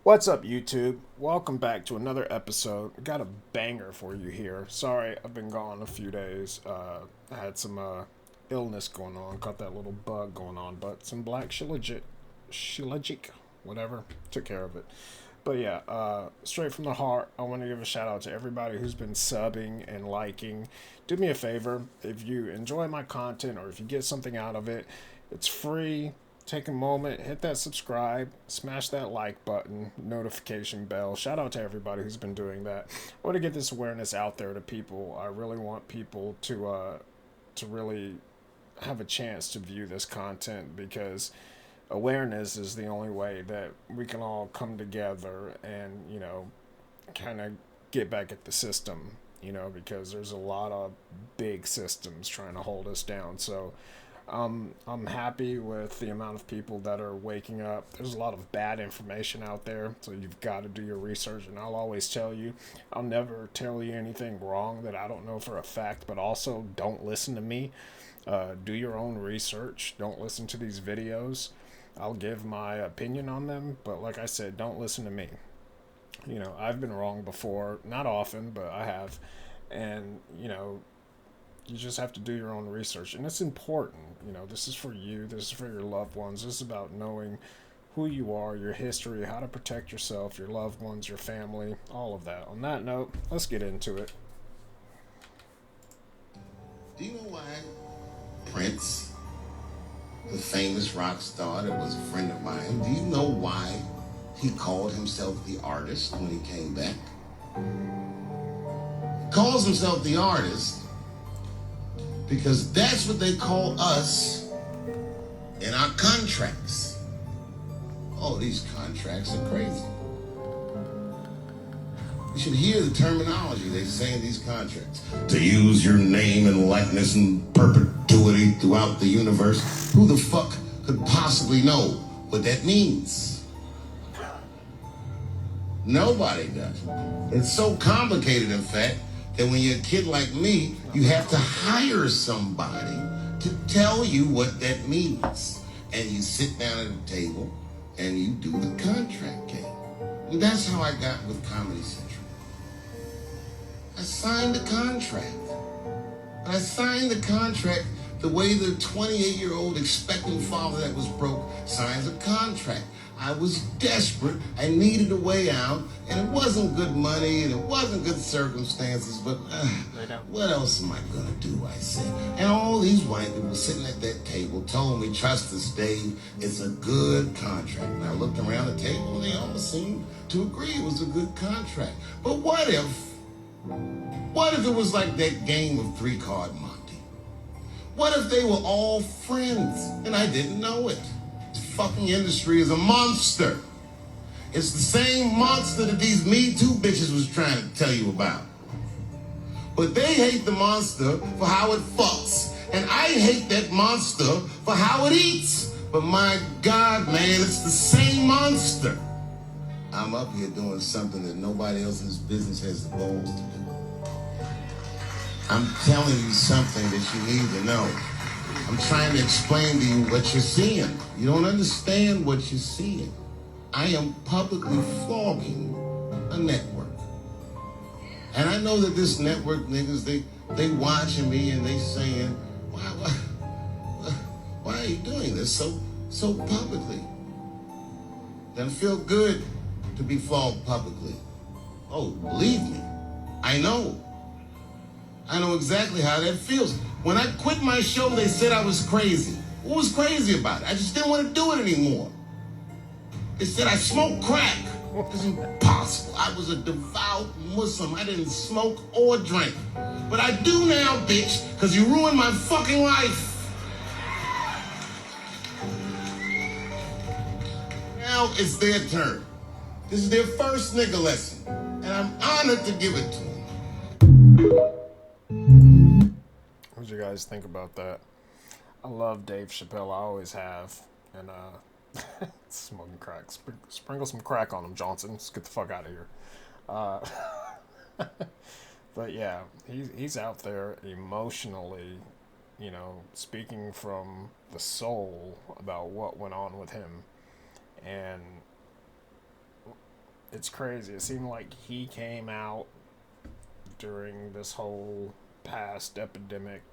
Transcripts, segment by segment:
What's up, YouTube? Welcome back to another episode. Got a banger for you here. Sorry, I've been gone a few days. I had some illness going on, caught that little bug going on, but some black shilajit, whatever, took care of it. But yeah, straight from the heart, I want to give a shout out to everybody who's been subbing and liking. Do me a favor, if you enjoy my content or if you get something out of it, it's free. Take a moment, hit that subscribe, smash that like button, notification bell. Shout out to everybody who's been doing that. I want to get this awareness out there to people. I really want people to really have a chance to view this content because awareness is the only way that we can all come together and, kind of get back at the system, because there's a lot of big systems trying to hold us down. So I'm happy with the amount of people that are waking up. There's a lot of bad information out there, so you've got to do your research. And I'll always tell you, I'll never tell you anything wrong that I don't know for a fact, but also don't listen to me. Do your own research. Don't listen to these videos. I'll give my opinion on them, but like I said, don't listen to me. I've been wrong before, not often, but I have. And, you just have to do your own research, and it's important. This is for you, this is for your loved ones. This is about knowing who you are, your history, how to protect yourself, your loved ones, your family, all of that. On that note, let's get into it. Do you know why Prince, the famous rock star that was a friend of mine, do you know why he called himself the artist when he came back? He calls himself the artist because that's what they call us in our contracts. Oh, these contracts are crazy. You should hear the terminology they say in these contracts. To use your name and likeness in perpetuity throughout the universe. Who the fuck could possibly know what that means? Nobody does. It's so complicated, in fact, that when you're a kid like me, you have to hire somebody to tell you what that means. And you sit down at a table and you do the contract game. And that's how I got with Comedy Central. I signed the contract. And I signed the contract the way the 28-year-old expectant father that was broke signs a contract. I was desperate. I needed a way out, and it wasn't good money, and it wasn't good circumstances, but what else am I gonna do, I said. And all these white people sitting at that table told me, trust us, Dave, it's a good contract. And I looked around the table, and they all seemed to agree it was a good contract. But what if it was like that game of three-card Monte? What if they were all friends, and I didn't know it? Fucking industry is a monster. It's the same monster that these Me Too bitches was trying to tell you about. But they hate the monster for how it fucks. And I hate that monster for how it eats. But my God, man, it's the same monster. I'm up here doing something that nobody else in this business has the balls to do. I'm telling you something that you need to know. I'm trying to explain to you what you're seeing. You don't understand what you're seeing. I am publicly flogging a network. And I know that this network niggas, they watching me and they saying, why are you doing this so publicly? Doesn't feel good to be flogged publicly. Oh, believe me, I know. I know exactly how that feels. When I quit my show, they said I was crazy. What was crazy about it? I just didn't want to do it anymore. They said I smoked crack. It's impossible. I was a devout Muslim. I didn't smoke or drink. But I do now, bitch, because you ruined my fucking life. Now it's their turn. This is their first nigga lesson. And I'm honored to give it to them. What do you guys think about that? I love Dave Chappelle. I always have. And smoking crack. Sprinkle some crack on him, Johnson. Let's get the fuck out of here. But yeah, he's out there emotionally, speaking from the soul about what went on with him. And it's crazy. It seemed like he came out during this whole past epidemic,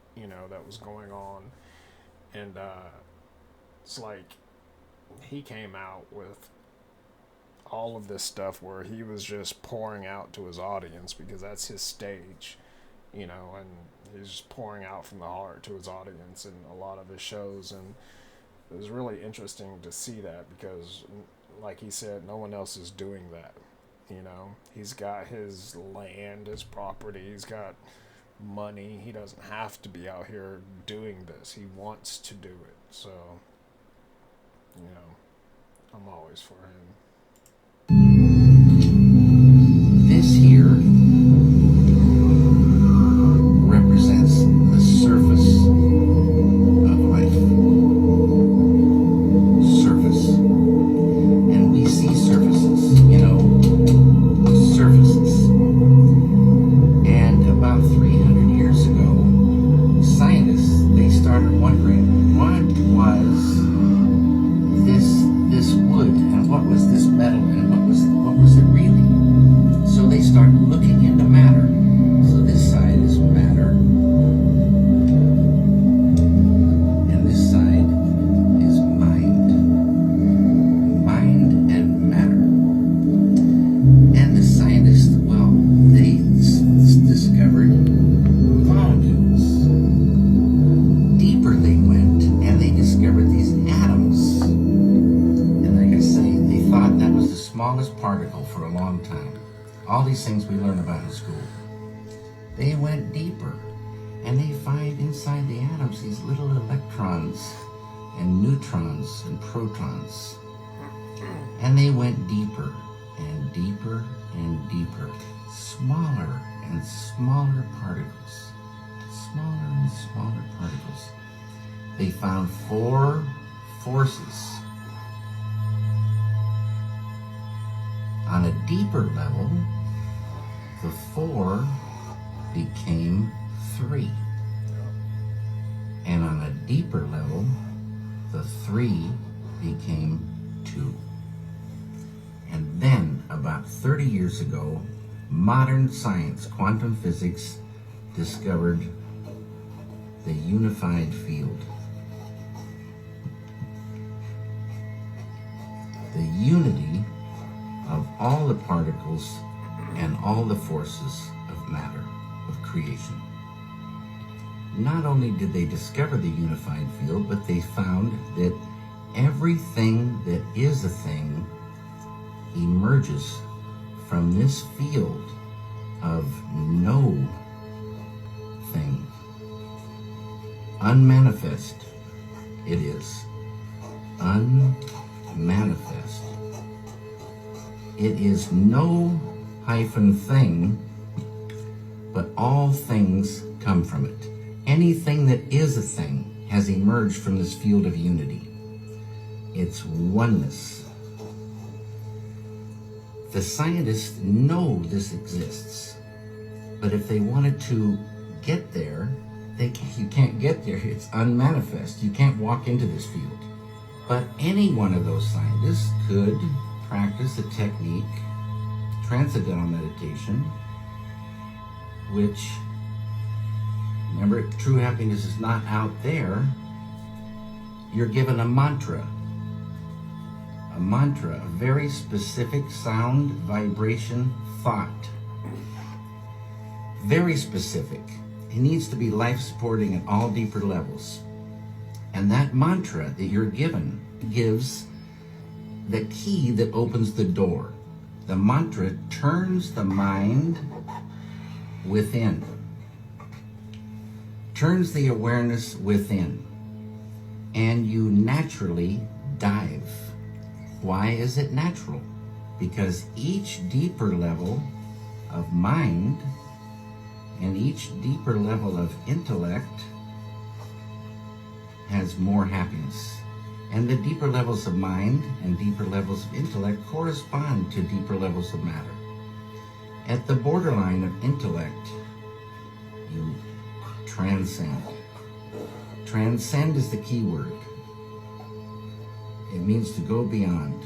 that was going on. And it's like he came out with all of this stuff where he was just pouring out to his audience because that's his stage, and he's just pouring out from the heart to his audience in a lot of his shows. And it was really interesting to see that because, like he said, no one else is doing that. He's got his land, his property, he's got money. He doesn't have to be out here doing this. He wants to do it. So, I'm always for him. This here represents the surface of life. Surface. And we see surfaces, surfaces. And about 300 years ago, scientists, they started wondering what was this wood and what was this metal and what was it really? So they start looking into matter. So this side is matter, and this side is mind. Mind and matter. And the scientists, well, they discovered molecules. Deeper they went, and they discovered these atoms. And like I say, they thought that was the smallest particle for a long time. All these things we learn about in school. They went deeper, and they find inside the atoms these little electrons and neutrons and protons. And they went deeper and deeper and deeper, smaller and smaller particles, smaller and smaller particles. They found 4 forces. On a deeper level, the 4 became 3. And on a deeper level, the 3 became 2. And then, about 30 years ago, modern science, quantum physics, discovered the unified field. The unity of all the particles and all the forces of matter, of creation. Not only did they discover the unified field, but they found that everything that is a thing emerges from this field of no thing. Unmanifest it is. Unmanifest. It is no hyphen thing, but all things come from it. Anything that is a thing has emerged from this field of unity. It's oneness. The scientists know this exists, but if they wanted to get there, you can't get there. It's unmanifest. You can't walk into this field. But any one of those scientists could practice a technique, transcendental meditation, which, remember, true happiness is not out there. You're given a mantra. A mantra, a very specific sound, vibration, thought. Very specific. It needs to be life-supporting at all deeper levels. And that mantra that you're given gives the key that opens the door. The mantra turns the mind within. Turns the awareness within. And you naturally dive. Why is it natural? Because each deeper level of mind and each deeper level of intellect has more happiness. And the deeper levels of mind and deeper levels of intellect correspond to deeper levels of matter. At the borderline of intellect, you transcend. Transcend is the key word. It means to go beyond.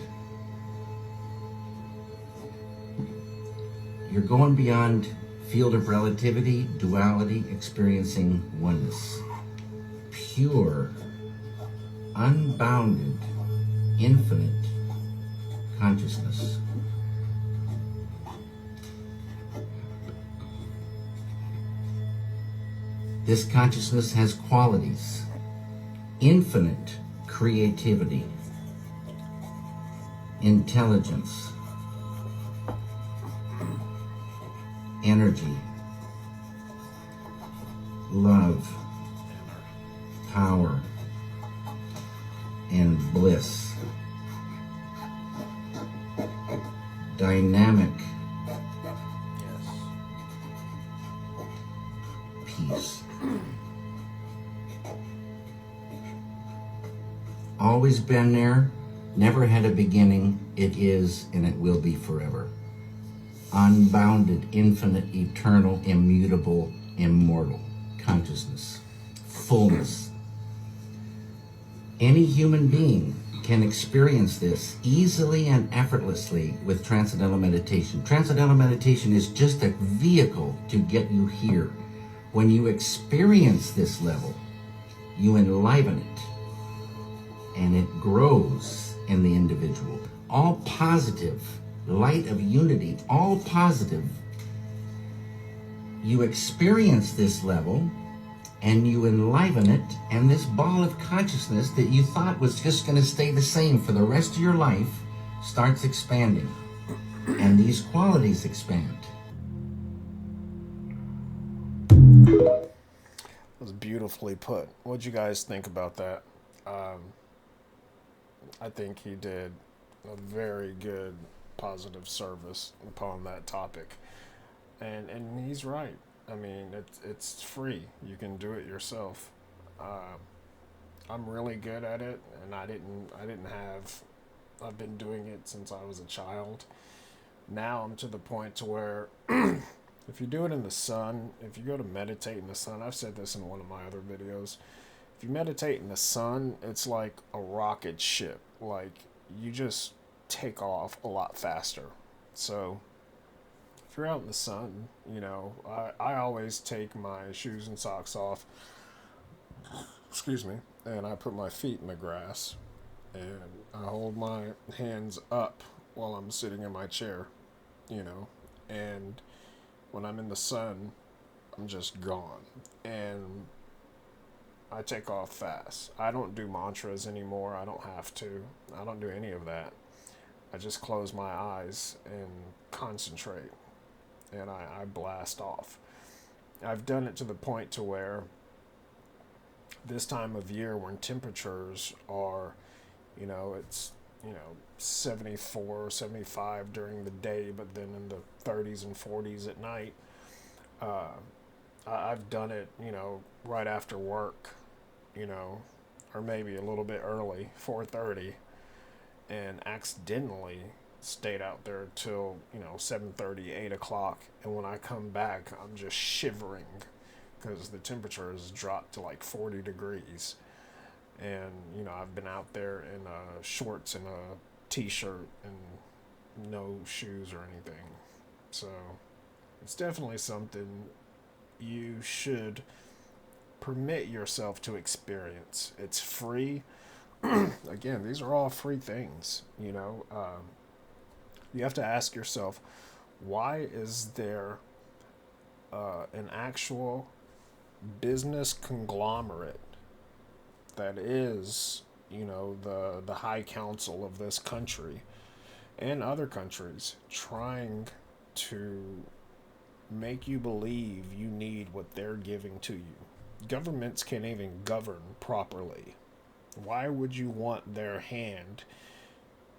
You're going beyond field of relativity, duality, experiencing oneness. Pure, unbounded, infinite consciousness. This consciousness has qualities: infinite creativity, intelligence, energy, love, power, and bliss. Dynamic peace. Always been there, never had a beginning, it is and it will be forever. Unbounded, infinite, eternal, immutable, immortal consciousness, fullness. Any human being can experience this easily and effortlessly with transcendental meditation. Transcendental meditation is just a vehicle to get you here. When you experience this level, you enliven it, and it grows in the individual. All positive, light of unity, all positive. You experience this level, and you enliven it, and this ball of consciousness that you thought was just going to stay the same for the rest of your life starts expanding, and these qualities expand. That was beautifully put. What'd you guys think about that? I think he did a very good positive service upon that topic, and he's right. I mean, it's free. You can do it yourself. I'm really good at it, and I've been doing it since I was a child. Now I'm to the point to where if you do it in the sun, if you go to meditate in the sun, I've said this in one of my other videos. If you meditate in the sun, it's like a rocket ship. Like, you just take off a lot faster. So if you're out in the sun, I always take my shoes and socks off, excuse me, and I put my feet in the grass, and I hold my hands up while I'm sitting in my chair, and when I'm in the sun, I'm just gone, and I take off fast. I don't do mantras anymore. I don't have to. I don't do any of that. I just close my eyes and concentrate, and I blast off. I've done it to the point to where this time of year when temperatures are, it's, 74, 75 during the day, but then in the 30s and 40s at night, I've done it, right after work, or maybe a little bit early, 4:30, and accidentally stayed out there till 7:30, 8 o'clock, and when I come back, I'm just shivering because the temperature has dropped to like 40 degrees, and I've been out there in shorts and a t-shirt and no shoes or anything. So it's definitely something you should permit yourself to experience. It's free. Again, these are all free things. You have to ask yourself, why is there an actual business conglomerate that is, the high council of this country and other countries trying to make you believe you need what they're giving to you? Governments can't even govern properly. Why would you want their hand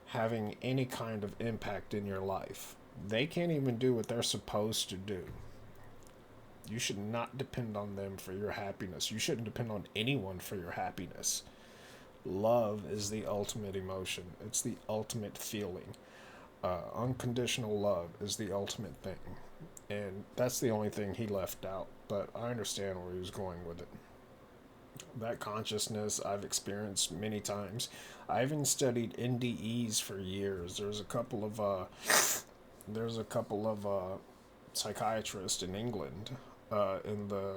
having any kind of impact in your life? They can't even do what they're supposed to do. You should not depend on them for your happiness. You shouldn't depend on anyone for your happiness. Love is the ultimate emotion. It's the ultimate feeling. Unconditional love is the ultimate thing. And that's the only thing he left out. But I understand where he was going with it. That consciousness I've experienced many times. I even studied NDEs for years. There's a couple of psychiatrist in England in the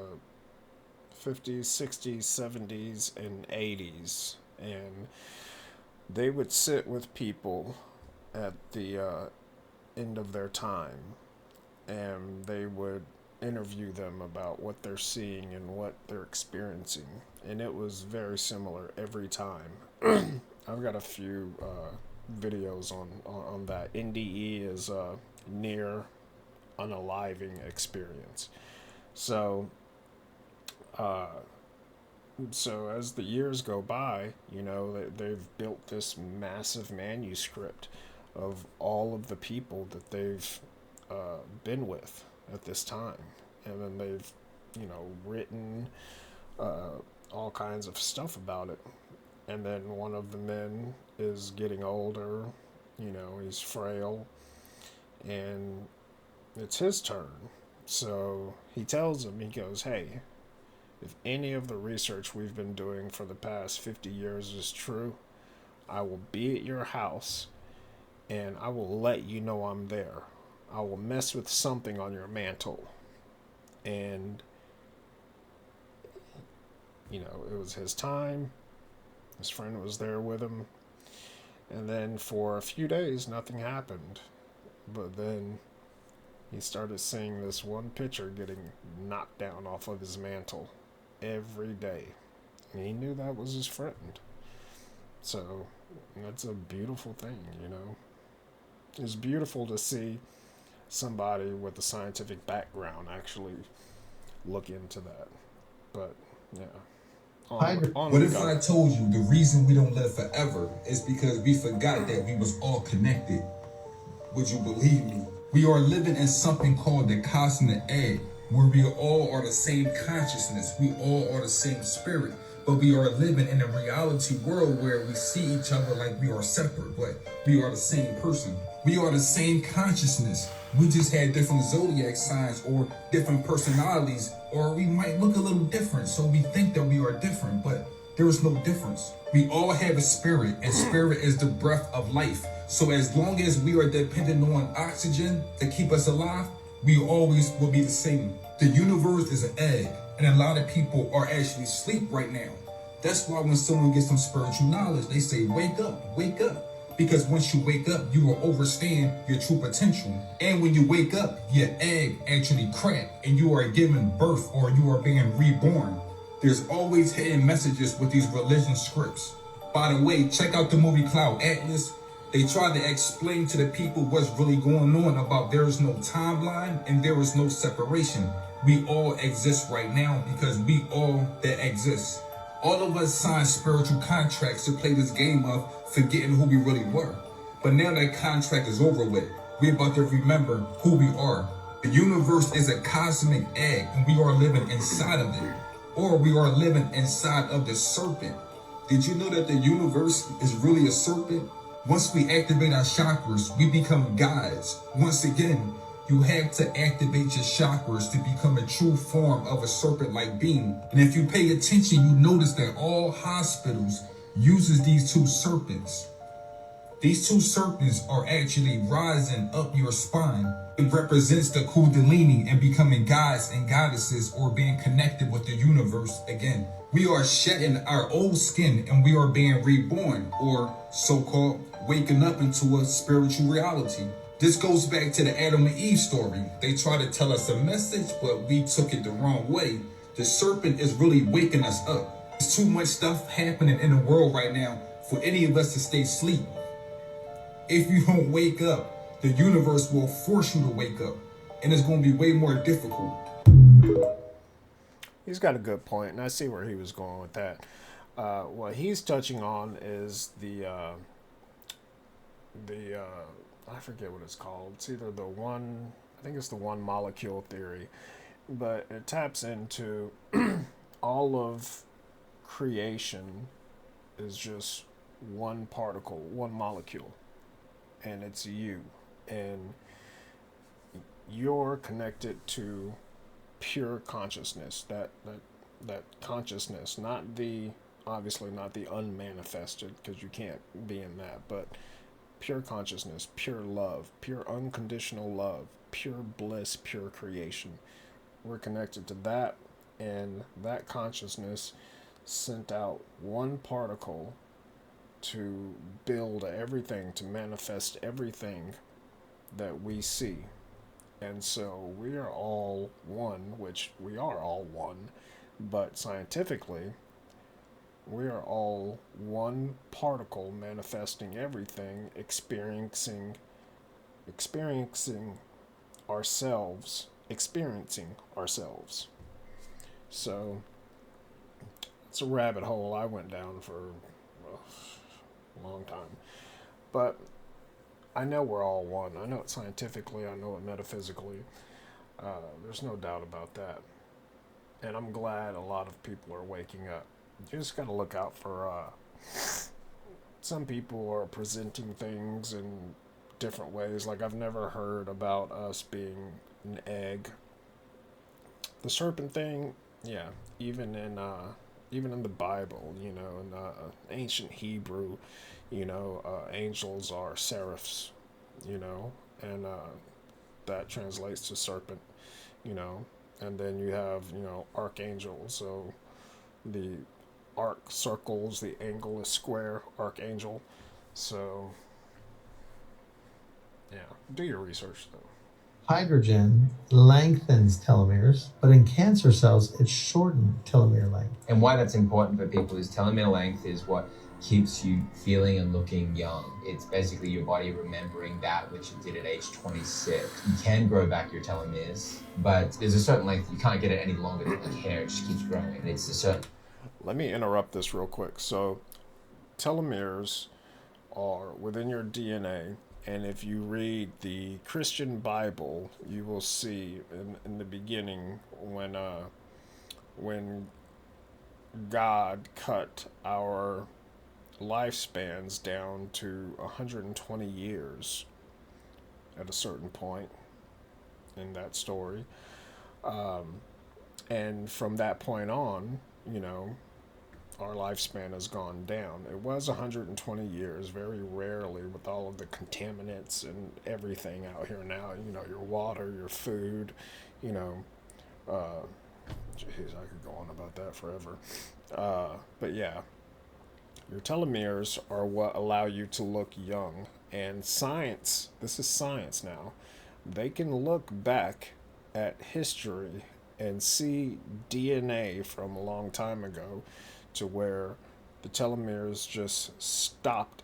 50s, 60s, 70s, and 80s. And they would sit with people at the end of their time, and they would interview them about what they're seeing and what they're experiencing. And it was very similar every time. I've got a few videos on that. NDE is near unaliving experience. So, uh, so as the years go by, you know, they've built this massive manuscript of all of the people that they've been with at this time, and then they've, you know, written all kinds of stuff about it. And then one of the men is getting older, you know, he's frail, and it's his turn. So he tells him, he goes, hey, if any of the research we've been doing for the past 50 years is true, I will be at your house and I will let you know I'm there. I will mess with something on your mantle. And, you know, it was his time. His friend was there with him. And then for a few days, nothing happened. But then he started seeing this one picture getting knocked down off of his mantle every day. And he knew that was his friend. So that's a beautiful thing, you know. It's beautiful to see somebody with a scientific background actually look into that. But, yeah. What if I told you the reason we don't live forever is because we forgot that we was all connected? Would you believe me? We are living in something called the cosmic egg, where we all are the same consciousness, we all are the same spirit, but we are living in a reality world where we see each other like we are separate, but we are the same person. We are the same consciousness. We just had different zodiac signs or different personalities, or we might look a little different, so we think that we are different, but there is no difference. We all have a spirit, and spirit is the breath of life. So as long as we are dependent on oxygen to keep us alive, we always will be the same. The universe is an egg, and a lot of people are actually asleep right now. That's why when someone gets some spiritual knowledge, they say, wake up, wake up. Because once you wake up, you will understand your true potential. And when you wake up, your egg actually cracked, and you are given birth, or you are being reborn. There's always hidden messages with these religion scripts. By the way, check out the movie Cloud Atlas. They try to explain to the people what's really going on about there is no timeline and there is no separation. We all exist right now because we all that exist. All of us signed spiritual contracts to play this game of forgetting who we really were. But now that contract is over with, we're about to remember who we are. The universe is a cosmic egg, and we are living inside of it. Or we are living inside of the serpent. Did you know that the universe is really a serpent? Once we activate our chakras, we become gods. Once again, you have to activate your chakras to become a true form of a serpent-like being. And if you pay attention, you notice that all hospitals uses these two serpents. These two serpents are actually rising up your spine. It represents the Kundalini and becoming gods and goddesses, or being connected with the universe again. We are shedding our old skin and we are being reborn, or so-called waking up into a spiritual reality. This goes back to the Adam and Eve story. They try to tell us a message, but we took it the wrong way. The serpent is really waking us up. There's too much stuff happening in the world right now for any of us to stay asleep. If you don't wake up, the universe will force you to wake up, and it's going to be way more difficult. He's got a good point, and I see where he was going with that. What he's touching on is the I forget what it's called. It's either I think it's the one molecule theory, but it taps into all of creation is just one particle, one molecule, and it's you, and you're connected to pure consciousness, that consciousness, not the, obviously not the unmanifested, because you can't be in that, but pure consciousness, pure love, pure unconditional love, pure bliss, pure creation. We're connected to that, and that consciousness sent out one particle to build everything, to manifest everything that we see. And so we are all one, which we are all one, but scientifically, we are all one particle manifesting everything, experiencing ourselves. So it's a rabbit hole I went down for a long time. But I know we're all one. I know it scientifically, I know it metaphysically. There's no doubt about that. And I'm glad a lot of people are waking up. You just got to look out for some people are presenting things in different ways. Like, I've never heard about us being an egg. The serpent thing, yeah, even in the Bible, in ancient Hebrew, angels are seraphs, and that translates to serpent, and then you have, archangels. So the arc circles, the angle is square, archangel. So yeah, do your research though. Hydrogen lengthens telomeres, but in cancer cells, it shortens telomere length. And why that's important for people is telomere length is what keeps you feeling and looking young. It's basically your body remembering that which it did at age 26. You can grow back your telomeres, but there's a certain length. You can't get it any longer than like hair. It just keeps growing. It's a certain... Let me interrupt this real quick. So telomeres are within your DNA, and if you read the Christian Bible, you will see in the beginning when God cut our lifespans down to 120 years at a certain point in that story. And from that point on, our lifespan has gone down. It was 120 years, very rarely, with all of the contaminants and everything out here now, your water, your food, geez, I could go on about that forever. But yeah, your telomeres are what allow you to look young. And science, this is science now, they can look back at history and see DNA from a long time ago to where the telomeres just stopped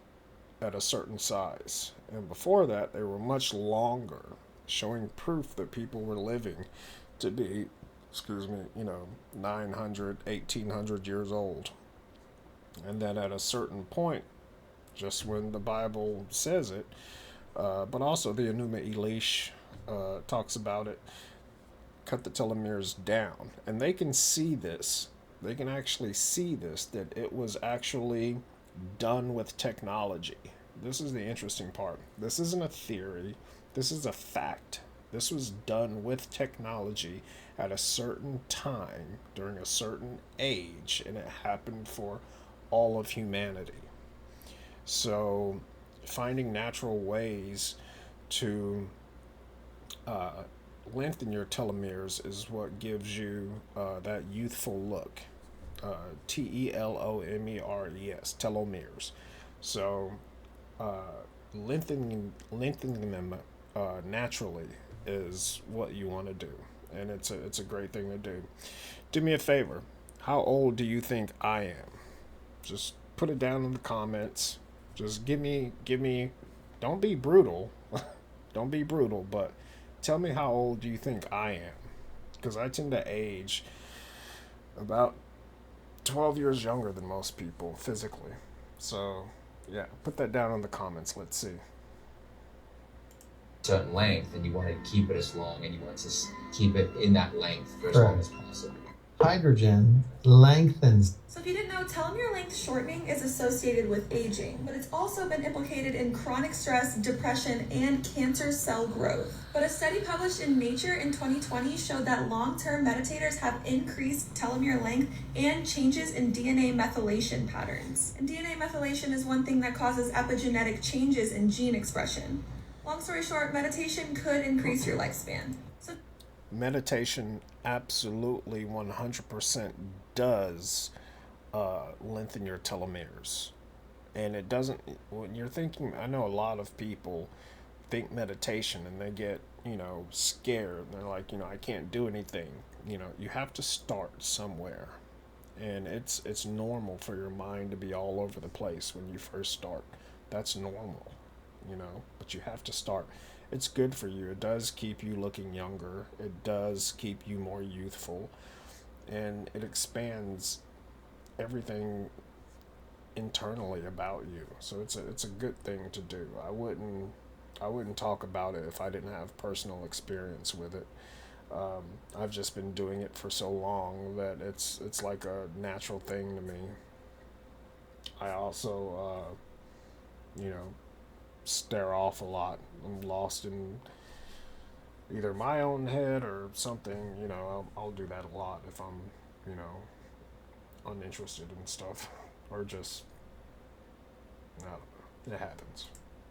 at a certain size. And before that, they were much longer, showing proof that people were living to be, 900, 1800 years old. And then at a certain point, just when the Bible says it, but also the Enuma Elish talks about it, cut the telomeres down. And they can see this. They can actually see this, that it was actually done with technology. This is the interesting part. This isn't a theory. This is a fact. This was done with technology at a certain time during a certain age, and it happened for all of humanity. So finding natural ways to lengthen your telomeres is what gives you that youthful look. Telomeres, telomeres. So lengthening them naturally is what you want to do, and it's a great thing to do. Do me a favor. How old do you think I am? Just put it down in the comments. Just give me. Don't be brutal. Don't be brutal, but tell me how old do you think I am? Because I tend to age about 12 years younger than most people physically. So yeah, put that down in the comments. Let's see. Certain length, and you want to keep it as long, and you want to keep it in that length for as long as possible. Hydrogen lengthens. So if you didn't know, telomere length shortening is associated with aging, but it's also been implicated in chronic stress, depression, and cancer cell growth. But a study published in Nature in 2020 showed that long-term meditators have increased telomere length and changes in DNA methylation patterns. And DNA methylation is one thing that causes epigenetic changes in gene expression. Long story short, meditation could increase your lifespan. So Meditation absolutely 100% does lengthen your telomeres. And it doesn't, when you're thinking, I know a lot of people think meditation and they get, scared. They're like, I can't do anything. You have to start somewhere. And it's normal for your mind to be all over the place when you first start. That's normal, but you have to start. It's good for you. It does keep you looking younger. It does keep you more youthful. And it expands everything internally about you. So it's a good thing to do. I wouldn't talk about it if I didn't have personal experience with it. I've just been doing it for so long that it's like a natural thing to me. I also stare off a lot. I'm lost in either my own head or something. I'll do that a lot if I'm uninterested in stuff, or just, I don't know, it happens.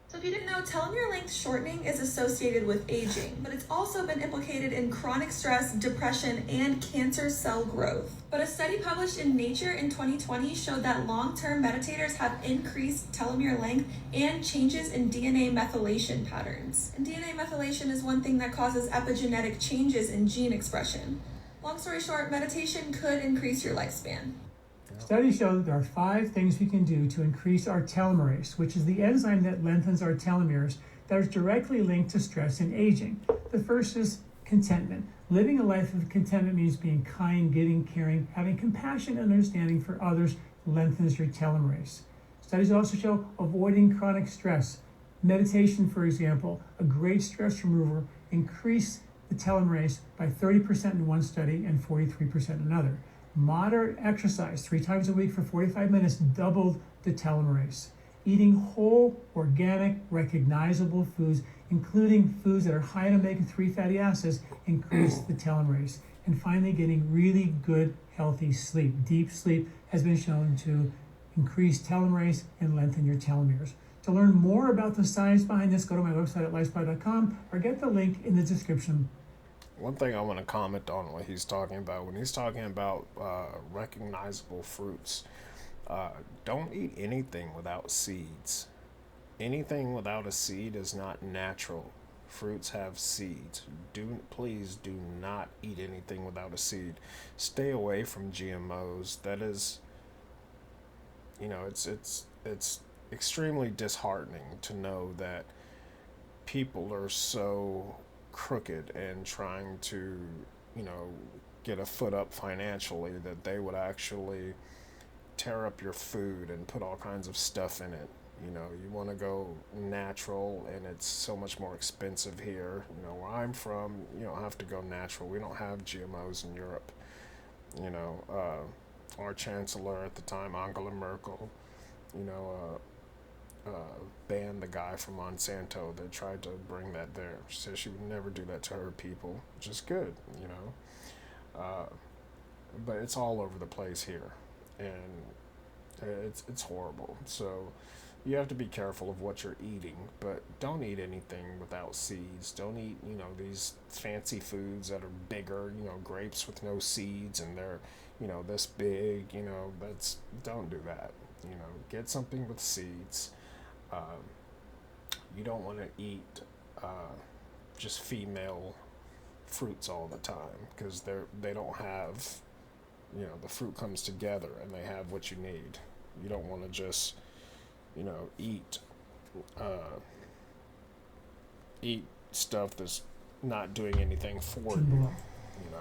So if you didn't know, telomere length shortening is associated with aging, but it's also been implicated in chronic stress, depression, and cancer cell growth. But a study published in Nature in 2020 showed that long-term meditators have increased telomere length and changes in DNA methylation patterns. And DNA methylation is one thing that causes epigenetic changes in gene expression. Long story short, meditation could increase your lifespan. Studies show that there are 5 things we can do to increase our telomerase, which is the enzyme that lengthens our telomeres that is directly linked to stress and aging. The first is contentment. Living a life of contentment means being kind, giving, caring, having compassion and understanding for others lengthens your telomerase. Studies also show avoiding chronic stress. Meditation, for example, a great stress remover, increased the telomerase by 30% in one study and 43% in another. Moderate exercise 3 times a week for 45 minutes doubled the telomerase. Eating whole, organic, recognizable foods, including foods that are high in omega-3 fatty acids, increase the telomerase. And finally, getting really good, healthy sleep. Deep sleep has been shown to increase telomerase and lengthen your telomeres. To learn more about the science behind this, go to my website at lifespy.com or get the link in the description. One thing I want to comment on what he's talking about, when he's talking about recognizable fruits, don't eat anything without seeds. Anything without a seed is not natural. Fruits have seeds. Please do not eat anything without a seed. Stay away from GMOs. That is, it's extremely disheartening to know that people are so crooked and trying to, get a foot up financially that they would actually tear up your food and put all kinds of stuff in it. You want to go natural, and it's so much more expensive here. Where I'm from, you don't have to go natural. We don't have GMOs in Europe. Our chancellor at the time, Angela Merkel, banned the guy from Monsanto that tried to bring that there. She said she would never do that to her people, which is good, but it's all over the place here, and it's horrible. So you have to be careful of what you're eating, but don't eat anything without seeds. Don't eat, these fancy foods that are bigger, grapes with no seeds and they're, this big, don't do that. Get something with seeds. You don't want to eat just female fruits all the time, because they don't have, the fruit comes together and they have what you need. You don't want to just eat stuff that's not doing anything for you.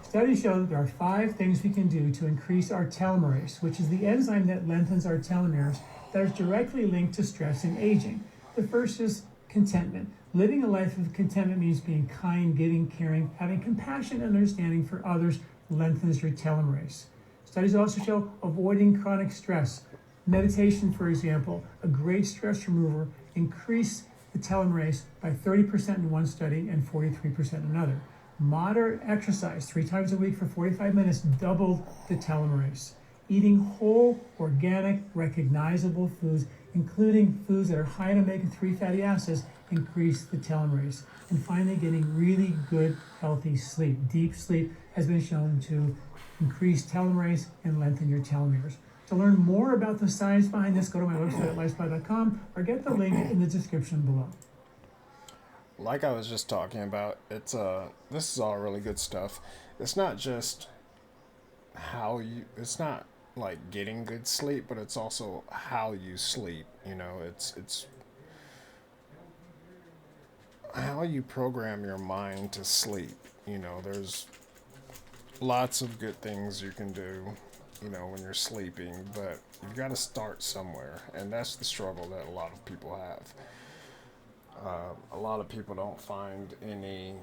Studies show that there are 5 things we can do to increase our telomerase, which is the enzyme that lengthens our telomeres that is directly linked to stress and aging. The first is contentment. Living a life of contentment means being kind, giving, caring, having compassion and understanding for others lengthens your telomerase. Studies also show avoiding chronic stress. Meditation, for example, a great stress remover, increased the telomerase by 30% in one study and 43% in another. Moderate exercise 3 times a week for 45 minutes doubled the telomerase. Eating whole, organic, recognizable foods, including foods that are high in omega-3 fatty acids, increase the telomerase. And finally, getting really good, healthy sleep. Deep sleep has been shown to increase telomerase and lengthen your telomeres. To learn more about the science behind this, go to my website at lifespy.com or get the link in the description below. Like I was just talking about, this is all really good stuff. It's not just it's not like getting good sleep, but it's also how you sleep. It's how you program your mind to sleep. There's lots of good things you can do, when you're sleeping, but you've got to start somewhere, and that's the struggle that a lot of people have. A lot of people don't find any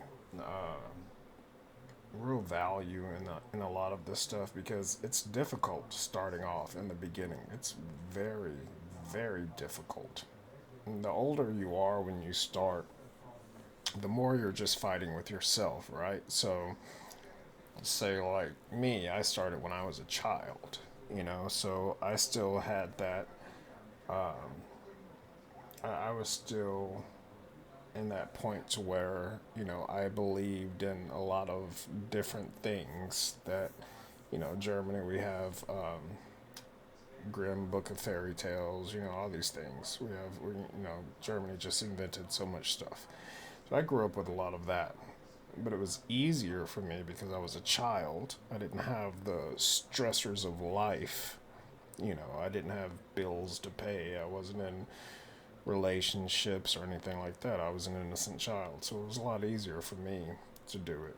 real value in a lot of this stuff because it's difficult starting off in the beginning. It's very, very difficult. And the older you are when you start, the more you're just fighting with yourself, right? So, say like me, I started when I was a child, so I still had that, I was still in that point to where, I believed in a lot of different things that, Germany, we have, Grimm Book of Fairy Tales, all these things. Germany just invented so much stuff. So I grew up with a lot of that. But it was easier for me because I was a child. I didn't have the stressors of life. I didn't have bills to pay. I wasn't in relationships or anything like that. I was an innocent child. So it was a lot easier for me to do it.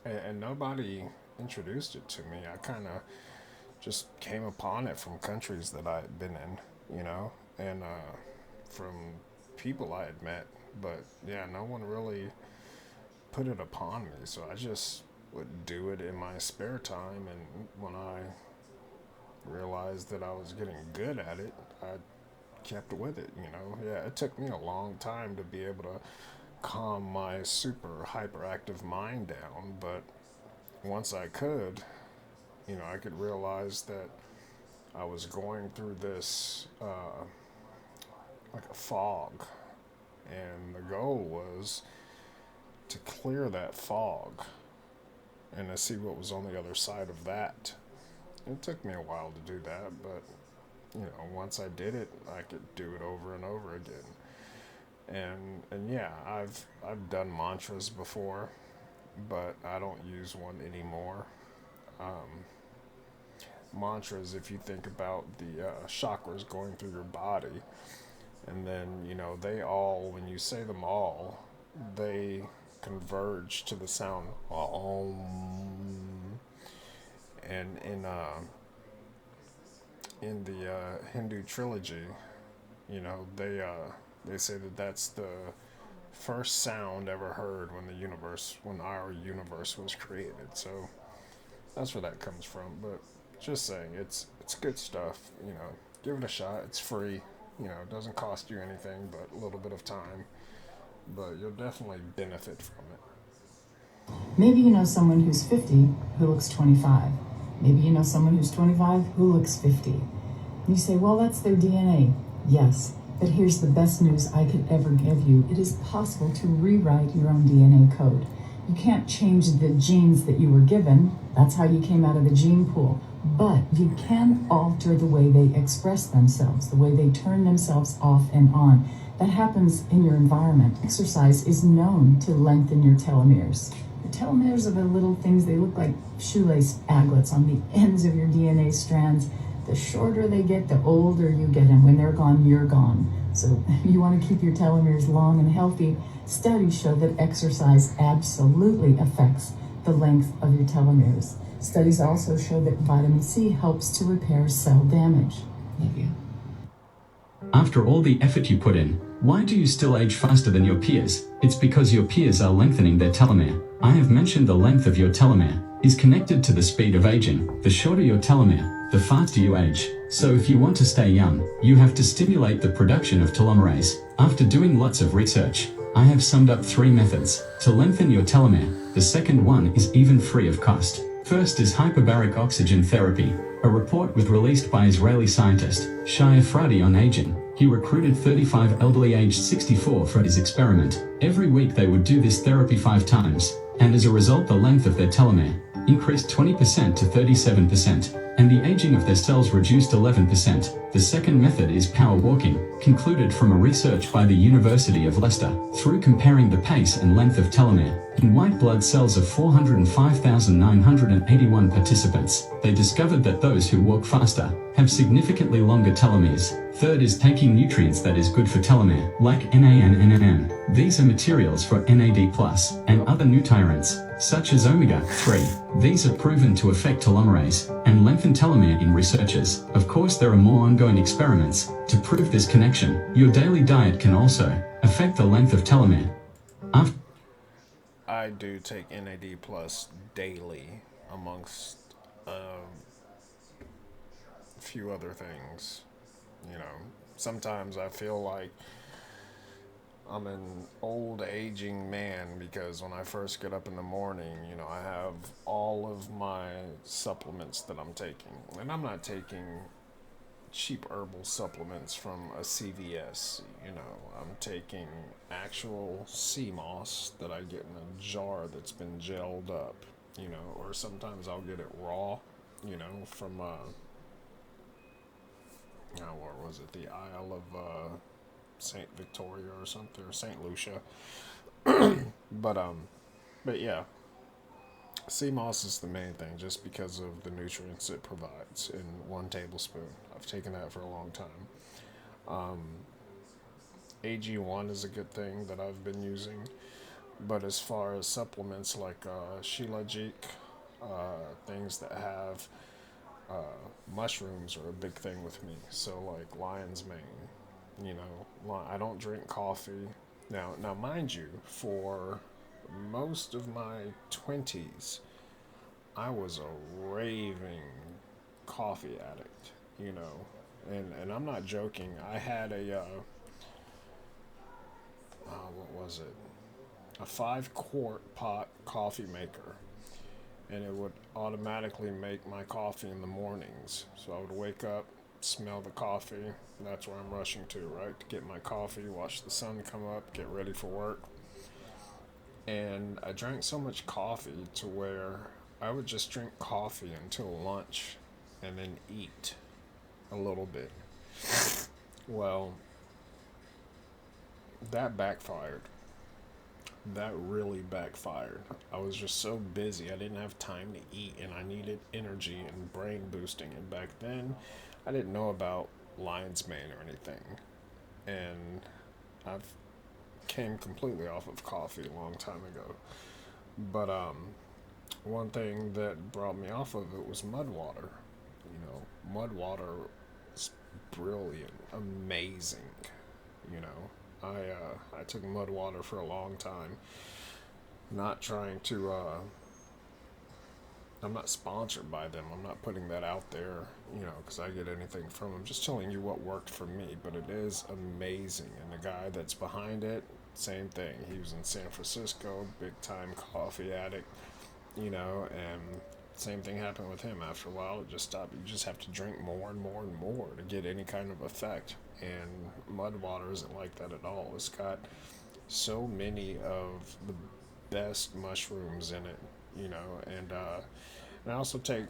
And nobody introduced it to me. I kind of just came upon it from countries that I had been in, and from people I had met. But yeah, no one really put it upon me, so I just would do it in my spare time, and when I realized that I was getting good at it, I kept with it, Yeah, it took me a long time to be able to calm my super hyperactive mind down, but once I could, I could realize that I was going through this, like a fog. And the goal was to clear that fog and to see what was on the other side of that. It took me a while to do that, but, once I did it, I could do it over and over again. And yeah, I've done mantras before, but I don't use one anymore. Mantras, if you think about the chakras going through your body, and then, they all, when you say them all, they converge to the sound Om. And in the Hindu trilogy, they say that that's the first sound ever heard when our universe was created. So that's where that comes from. But just saying, it's good stuff. Give it a shot. It's free. It doesn't cost you anything but a little bit of time, but you'll definitely benefit from it. Maybe you know someone who's 50 who looks 25. Maybe you know someone who's 25 who looks 50. You say, well, that's their DNA. Yes, but here's the best news I could ever give you. It is possible to rewrite your own DNA code. You can't change the genes that you were given. That's how you came out of the gene pool. But you can alter the way they express themselves, the way they turn themselves off and on. That happens in your environment. Exercise is known to lengthen your telomeres. The telomeres are the little things, they look like shoelace aglets on the ends of your DNA strands. The shorter they get, the older you get, and when they're gone, you're gone. So you want to keep your telomeres long and healthy. Studies show that exercise absolutely affects the length of your telomeres. Studies also show that vitamin C helps to repair cell damage. Maybe. After all the effort you put in, why do you still age faster than your peers? It's because your peers are lengthening their telomere. I have mentioned the length of your telomere is connected to the speed of aging. The shorter your telomere, the faster you age. So if you want to stay young, you have to stimulate the production of telomerase. After doing lots of research, I have summed up 3 methods to lengthen your telomere. The second one is even free of cost. First is hyperbaric oxygen therapy. A report was released by Israeli scientist Shai Efrati on aging. He recruited 35 elderly aged 64 for his experiment. Every week they would do this therapy 5 times, and as a result the length of their telomere increased 20% to 37%, and the aging of their cells reduced 11%. The second method is power walking, concluded from a research by the University of Leicester. Through comparing the pace and length of telomere in white blood cells of 405,981 participants, they discovered that those who walk faster have significantly longer telomeres. Third is taking nutrients that is good for telomere, like Na and NMN. These are materials for NAD+, and other nutrients, such as omega-3. These are proven to affect telomerase and lengthen telomere in researchers. Of course, there are more ongoing experiments to prove this connection. Your daily diet can also affect the length of telomere. I do take NAD plus daily, amongst a few other things. You know, sometimes I feel like I'm an old aging man because when I first get up in the morning, you know, I have all of my supplements that I'm taking. And I'm not taking cheap herbal supplements from a CVS, you know. I'm taking actual sea moss that I get in a jar that's been gelled up, you know, or sometimes I'll get it raw, you know, from where was it? The Isle of Saint Victoria or something, or Saint Lucia. but but yeah, sea moss is the main thing, just because of the nutrients it provides in 1 tablespoon. I've taken that for a long time. AG1 is a good thing that I've been using, but as far as supplements like Shilajit, things that have mushrooms are a big thing with me. So like lion's mane, you know, I don't drink coffee. Now, mind you, for most of my 20s, I was a raving coffee addict, you know, and I'm not joking. I had what was it? A 5-quart pot coffee maker, and it would automatically make my coffee in the mornings. So I would wake up, smell the coffee, and that's where I'm rushing to, right? To get my coffee, watch the sun come up, get ready for work. And I drank so much coffee to where I would just drink coffee until lunch and then eat a little bit. Well, that backfired. That really backfired. I was just so busy. I didn't have time to eat, and I needed energy and brain boosting. And back then, I didn't know about lion's mane or anything. And I've came completely off of coffee a long time ago. But one thing that brought me off of it was mud water. You know, mud water is brilliant, amazing. You know, I took mud water for a long time. Not trying to. I'm not sponsored by them. I'm not putting that out there, you know, because I get anything from them. Just telling you what worked for me. But it is amazing, and the guy that's behind it, same thing. He was in San Francisco, big time coffee addict, you know, and same thing happened with him. After a while, it just stopped. You just have to drink more and more and more to get any kind of effect. And mud water isn't like that at all. It's got so many of the best mushrooms in it, you know, and I also take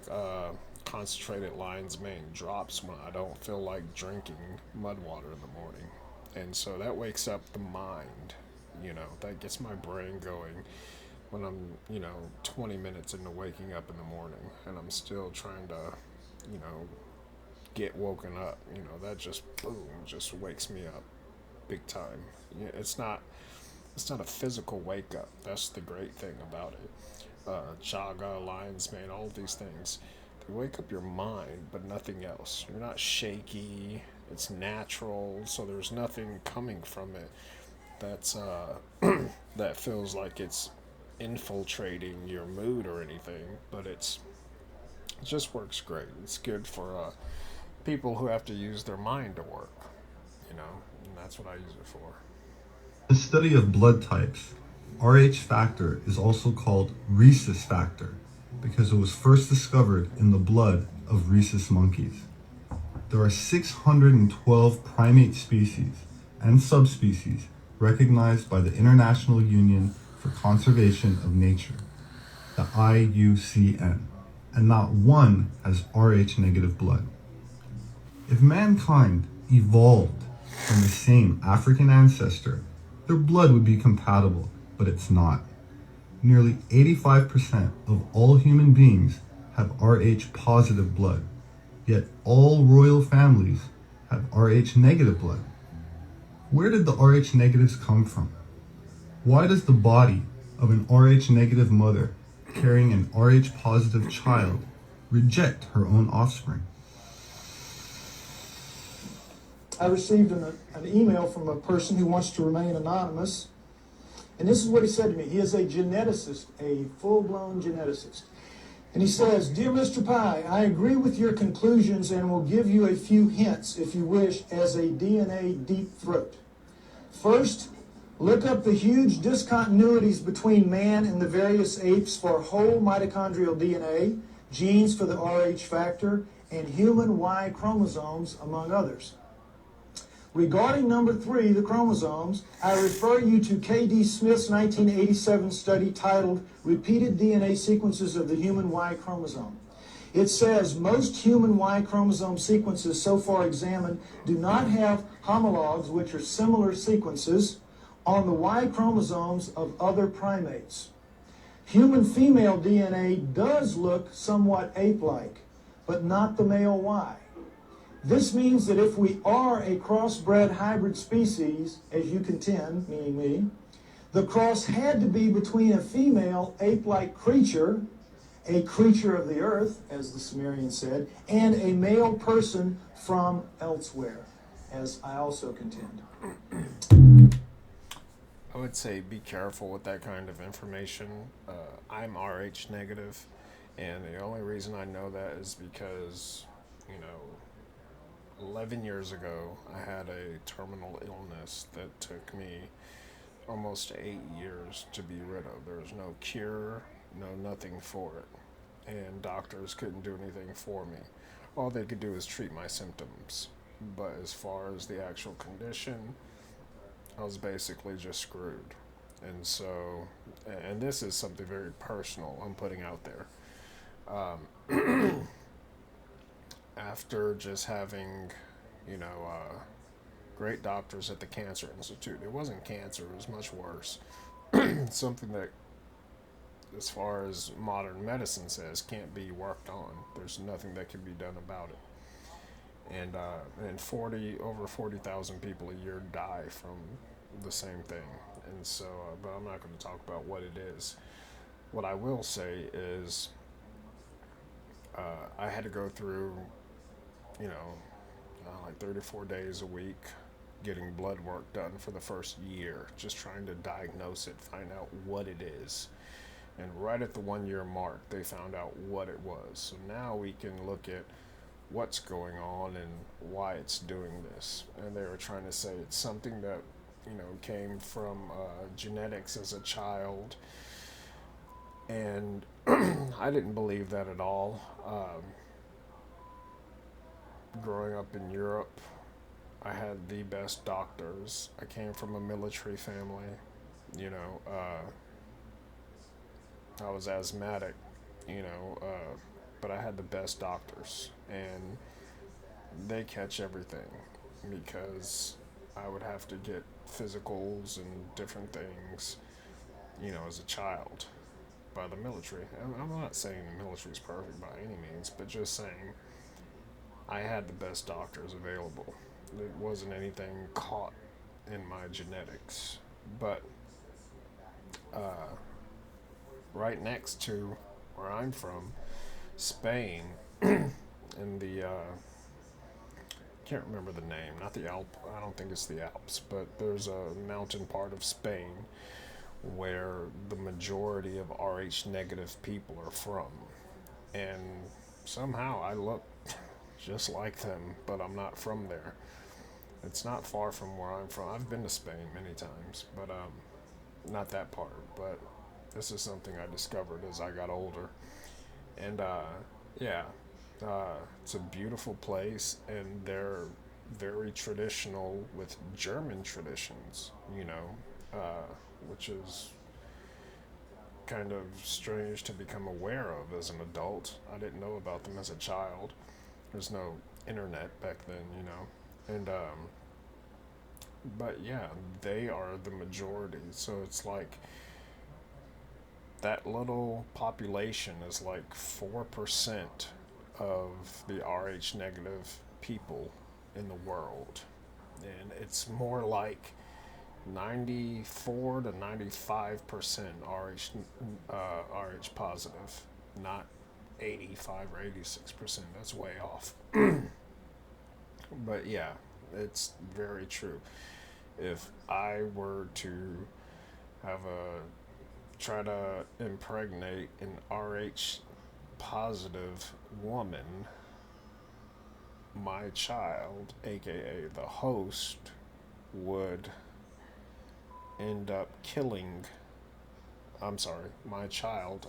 concentrated lion's mane drops when I don't feel like drinking mud water in the morning. And so that wakes up the mind, you know, that gets my brain going when I'm, you know, 20 minutes into waking up in the morning and I'm still trying to, you know, get woken up. You know, that just, boom, just wakes me up big time. Yeah, it's not a physical wake up. That's the great thing about it. Chaga, lion's mane, all of these things, they wake up your mind, but nothing else. You're not shaky. it's natural, so there's nothing coming from it that's that feels like it's infiltrating your mood or anything. But it just works great. It's good for people who have to use their mind to work, you know, and that's what I use it for. The study of blood types, Rh factor is also called rhesus factor because it was first discovered in the blood of rhesus monkeys. There are 612 primate species and subspecies recognized by the International Union for Conservation of Nature, the IUCN, and not one has Rh negative blood. If mankind evolved from the same African ancestor, their blood would be compatible, but it's not. Nearly 85% of all human beings have Rh positive blood, yet all royal families have Rh negative blood. Where did the Rh negatives come from? Why does the body of an Rh negative mother carrying an Rh positive child reject her own offspring? I received an email from a person who wants to remain anonymous, and this is what he said to me. He is a geneticist, a full-blown geneticist. And he says, "Dear Mr. Pi, I agree with your conclusions and will give you a few hints, if you wish, as a DNA deep throat. First, look up the huge discontinuities between man and the various apes for whole mitochondrial DNA, genes for the Rh factor, and human Y chromosomes, among others. Regarding number 3, the chromosomes, I refer you to K.D. Smith's 1987 study titled Repeated DNA Sequences of the Human Y Chromosome. It says most human Y chromosome sequences so far examined do not have homologs, which are similar sequences, on the Y chromosomes of other primates. Human female DNA does look somewhat ape-like, but not the male Y. This means that if we are a crossbred hybrid species, as you contend, meaning me, the cross had to be between a female ape-like creature, a creature of the earth, as the Sumerians said, and a male person from elsewhere, as I also contend." I would say be careful with that kind of information. I'm Rh negative, and the only reason I know that is because, 11 years ago, I had a terminal illness that took me almost 8 years to be rid of. There was no cure, nothing for it. And doctors couldn't do anything for me. All they could do is treat my symptoms. But as far as the actual condition, I was basically just screwed. And so, and this is something very personal I'm putting out there. After just having, great doctors at the Cancer Institute, it wasn't cancer, it was much worse. Something that, as far as modern medicine says, can't be worked on. There's nothing that can be done about it. And over 40,000 people a year die from the same thing. And so, but I'm not going to talk about what it is. What I will say is, I had to go through, like 34 days a week getting blood work done for the first year, just trying to diagnose it, find out what it is. And right at the 1 year mark, they found out what it was. So now we can look at what's going on and why it's doing this. And they were trying to say it's something that, came from genetics as a child. And I didn't believe that at all. Growing up in Europe, I had the best doctors. I came from a military family. I was asthmatic, but I had the best doctors, and they catch everything because I would have to get physicals and different things, as a child by the military. I'm not saying the military is perfect by any means, but just saying I had the best doctors available. There wasn't anything caught in my genetics, but right next to where I'm from, Spain, in the can't remember the name, not the Alp, I don't think it's the Alps, but there's a mountain part of Spain where the majority of Rh negative people are from. And somehow I look just like them, but I'm not from there. It's not far from where I'm from. I've been to Spain many times, but not that part. But this is something I discovered as I got older. And yeah, it's a beautiful place, and they're very traditional with German traditions, which is kind of strange to become aware of as an adult. I didn't know about them as a child. There's no internet back then, and but yeah, they are the majority. So it's like that little population is like 4% of the Rh negative people in the world, and it's more like 94 to 95% Rh positive, not 85 or 86%. That's way off. But yeah, it's very true. If I were to try to impregnate an Rh positive woman, my child, aka the host, would end up killing, my child,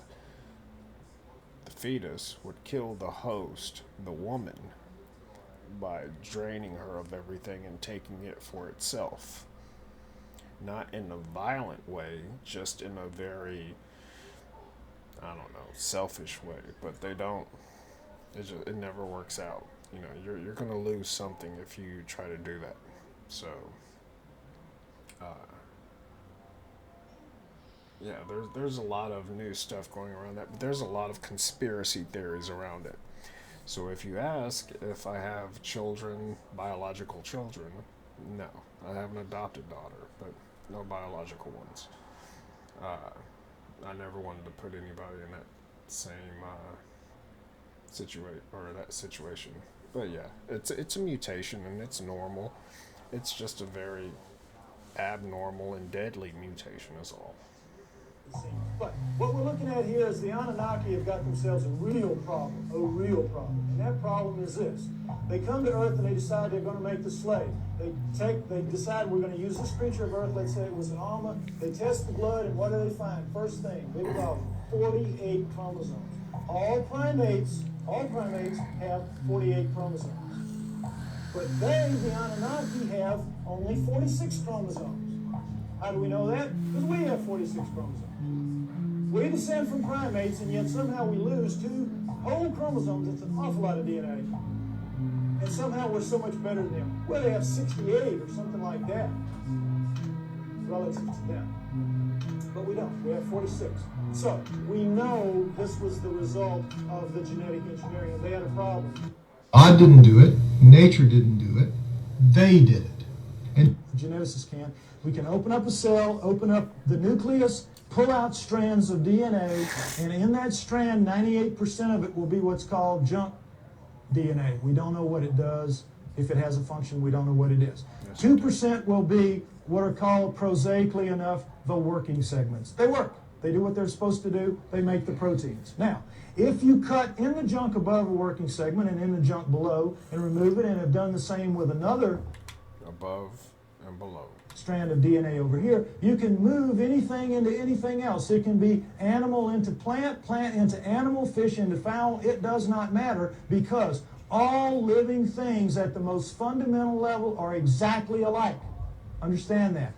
the fetus, would kill the host, the woman, by draining her of everything and taking it for itself. Not in a violent way, just in a very, selfish way. But they don't, it never works out. You're going to lose something if you try to do that. So, yeah, there's a lot of new stuff going around that, but there's a lot of conspiracy theories around it. So if you ask if I have children, biological children, no. I have an adopted daughter, but no biological ones. I never wanted to put anybody in that same situation. But yeah, it's a mutation, and it's normal. It's just a very abnormal and deadly mutation is all. But what we're looking at here is the Anunnaki have got themselves a real problem. And that problem is this. They come to Earth and they decide they're going to make the slave. They decide we're going to use this creature of Earth, let's say it was an Alma. They test the blood, and what do they find? First thing, they've got 48 chromosomes. All primates have 48 chromosomes. But they, the Anunnaki, have only 46 chromosomes. How do we know that? Because we have 46 chromosomes. We descend from primates, and yet somehow we lose 2 whole chromosomes. It's an awful lot of DNA. And somehow we're so much better than them. Well, they have 68 or something like that, relative to them. But we don't. We have 46. So we know this was the result of the genetic engineering, and they had a problem. God didn't do it. Nature didn't do it. They did it. And geneticists can. We can open up a cell, open up the nucleus, pull out strands of DNA, and in that strand, 98% of it will be what's called junk DNA. We don't know what it does. If it has a function, we don't know what it is. 2% will be what are called, prosaically enough, the working segments. They work. They do what they're supposed to do. They make the proteins. Now, if you cut in the junk above a working segment and in the junk below and remove it, and have done the same with another above and below strand of DNA over here, you can move anything into anything else. It can be animal into plant, plant into animal, fish into fowl. It does not matter, because all living things at the most fundamental level are exactly alike. Understand that.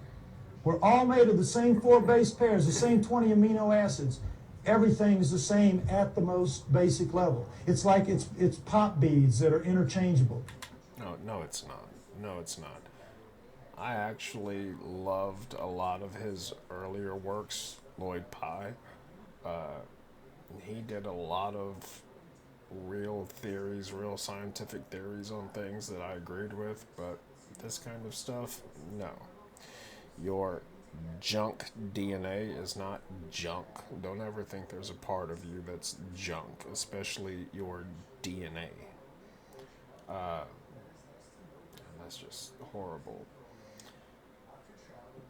We're all made of the same 4 base pairs, the same 20 amino acids. Everything is the same at the most basic level. It's like it's pop beads that are interchangeable. No, it's not. No, it's not. I actually loved a lot of his earlier works, Lloyd Pye. He did a lot of real theories, real scientific theories on things that I agreed with, but this kind of stuff, no. Your junk DNA is not junk. Don't ever think there's a part of you that's junk, especially your DNA. that's just horrible.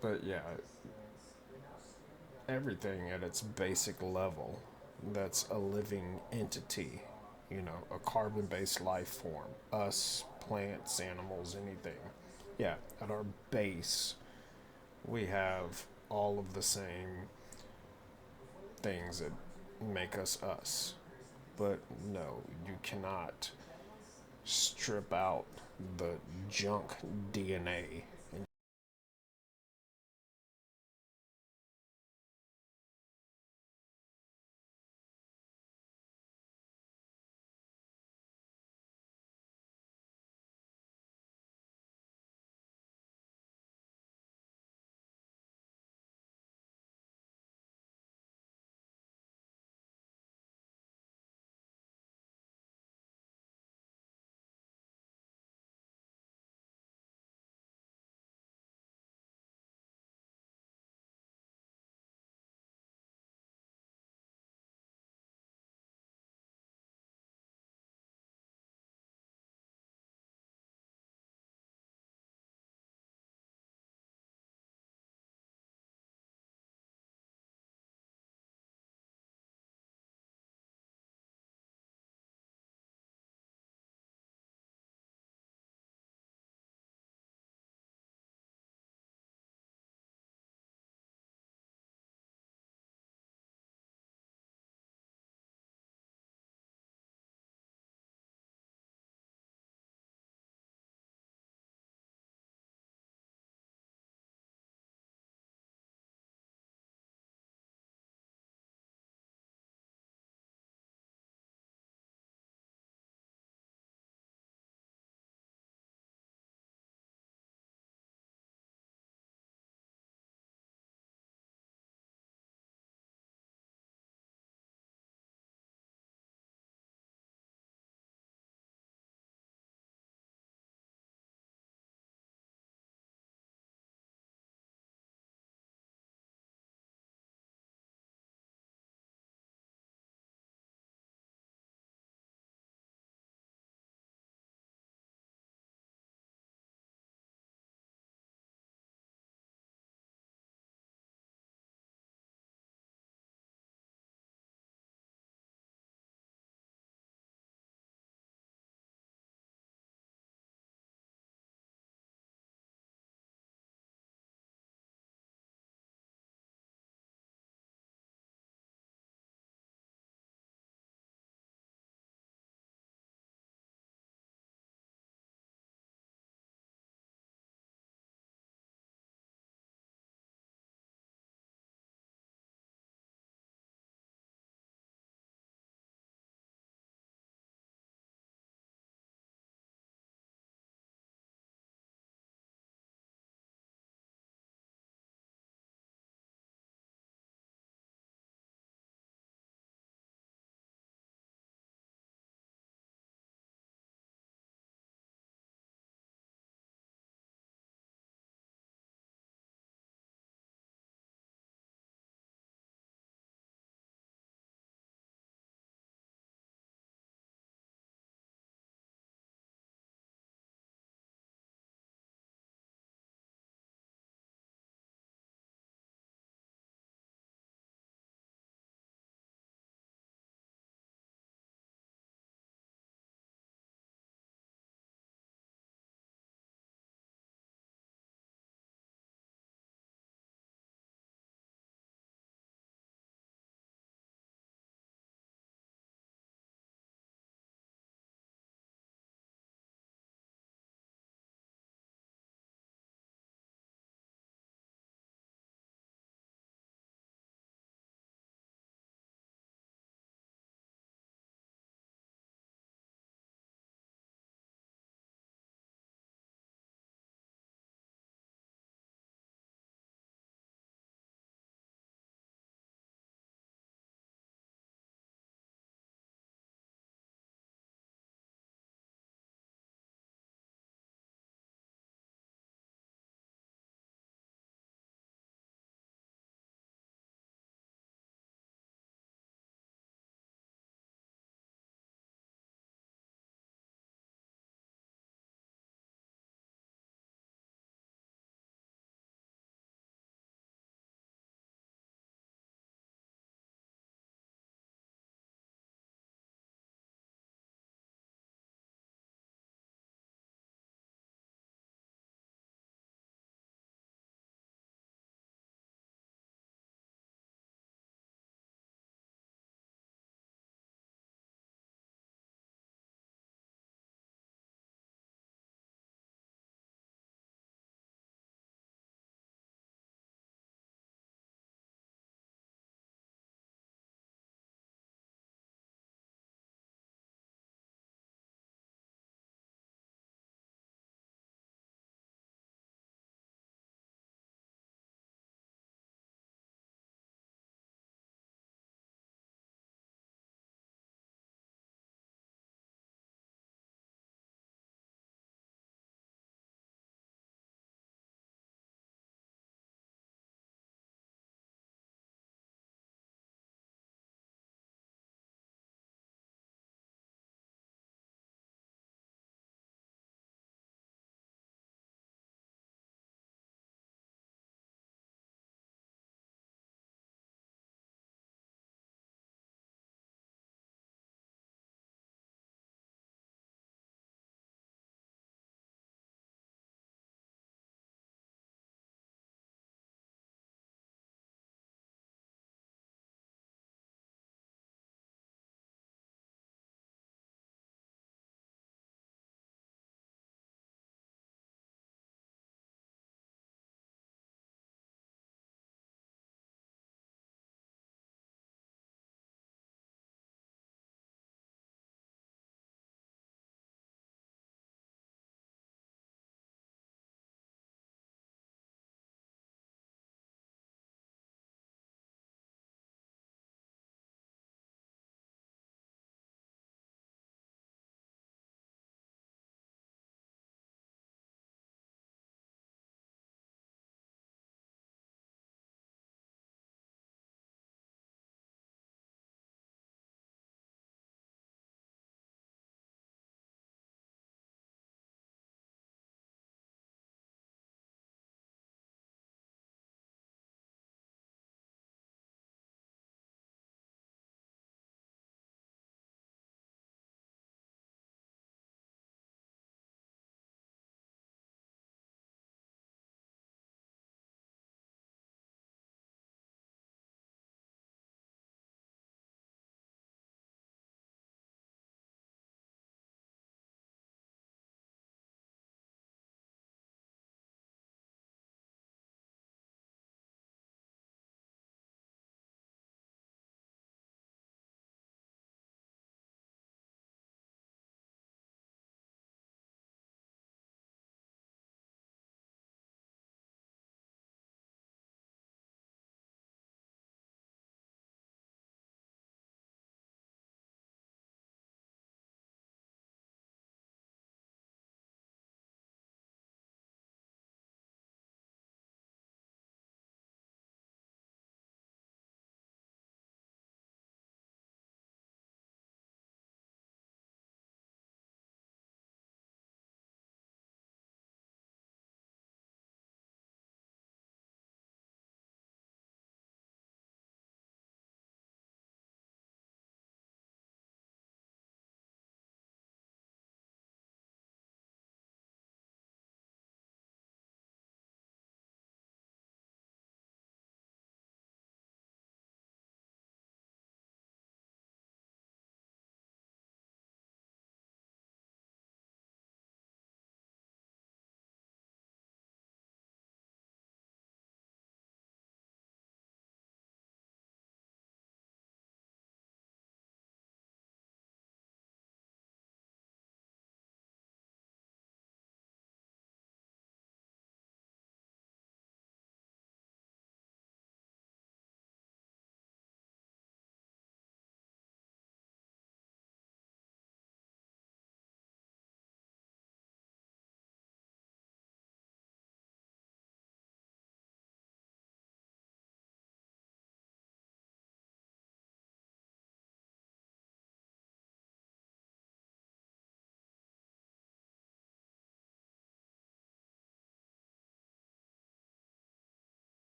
But yeah, everything at its basic level that's a living entity, a carbon based life form, us, plants, animals, anything. Yeah, at our base, we have all of the same things that make us us. But no, you cannot strip out the junk DNA and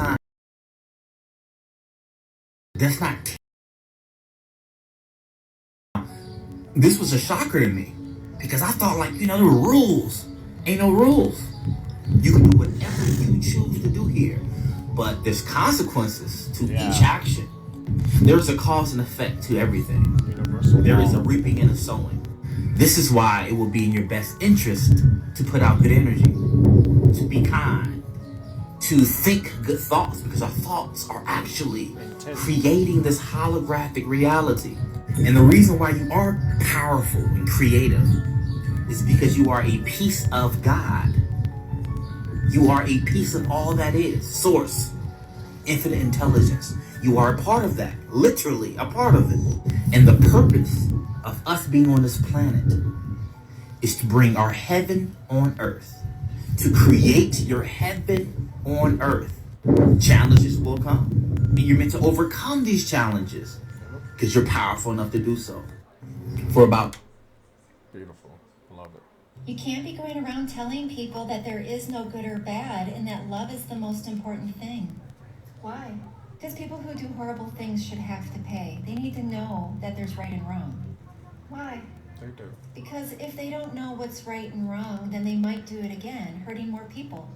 time. That's not. This was a shocker to me because I thought, like, there were rules. Ain't no rules. You can do whatever you choose to do here, but there's consequences to each action. There's a cause and effect to everything. There is a reaping and a sowing. This is why it will be in your best interest to put out good energy, to be kind, to think good thoughts, because our thoughts are actually creating this holographic reality. And the reason why you are powerful and creative is because you are a piece of God. You are a piece of all that is, source, infinite intelligence. You are a part of that, literally a part of it. And the purpose of us being on this planet is to bring our heaven on earth, to create your heaven on earth. Challenges will come, and you're meant to overcome these challenges because you're powerful enough to do so. For about Beautiful. Love it. You can't be going around telling people that there is no good or bad and that love is the most important thing. Why? Because people who do horrible things should have to pay. They need to know that there's right and wrong. Why? They do. Because if they don't know what's right and wrong, then they might do it again, hurting more people.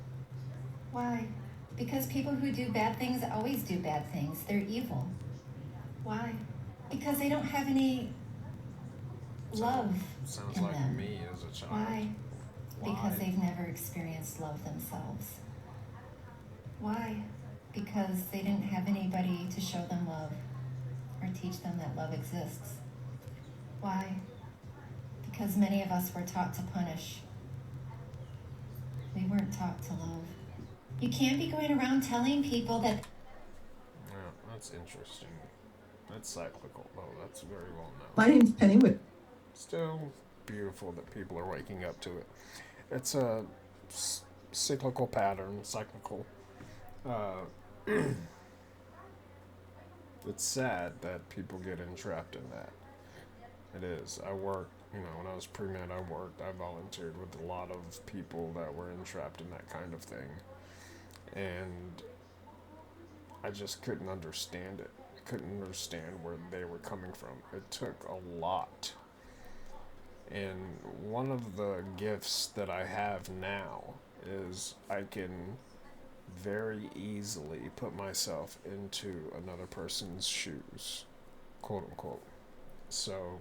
Why? Because people who do bad things always do bad things. They're evil. Why? Because they don't have any love Sounds in like them. me as a child. Why? Because Why? they've never experienced love themselves. Why? Because they didn't have anybody to show them love or teach them that love exists. Why? Because many of us were taught to punish. We weren't taught to love. You can't be going around telling people that... Yeah, that's interesting. That's cyclical, though. That's very well known. My name's Pennywood. Still beautiful that people are waking up to it. It's a cyclical pattern, cyclical. It's sad that people get entrapped in that. It is. I worked, when I was pre-med, I volunteered with a lot of people that were entrapped in that kind of thing. And I just couldn't understand it. I couldn't understand where they were coming from. It took a lot. And one of the gifts that I have now is I can very easily put myself into another person's shoes, quote unquote. So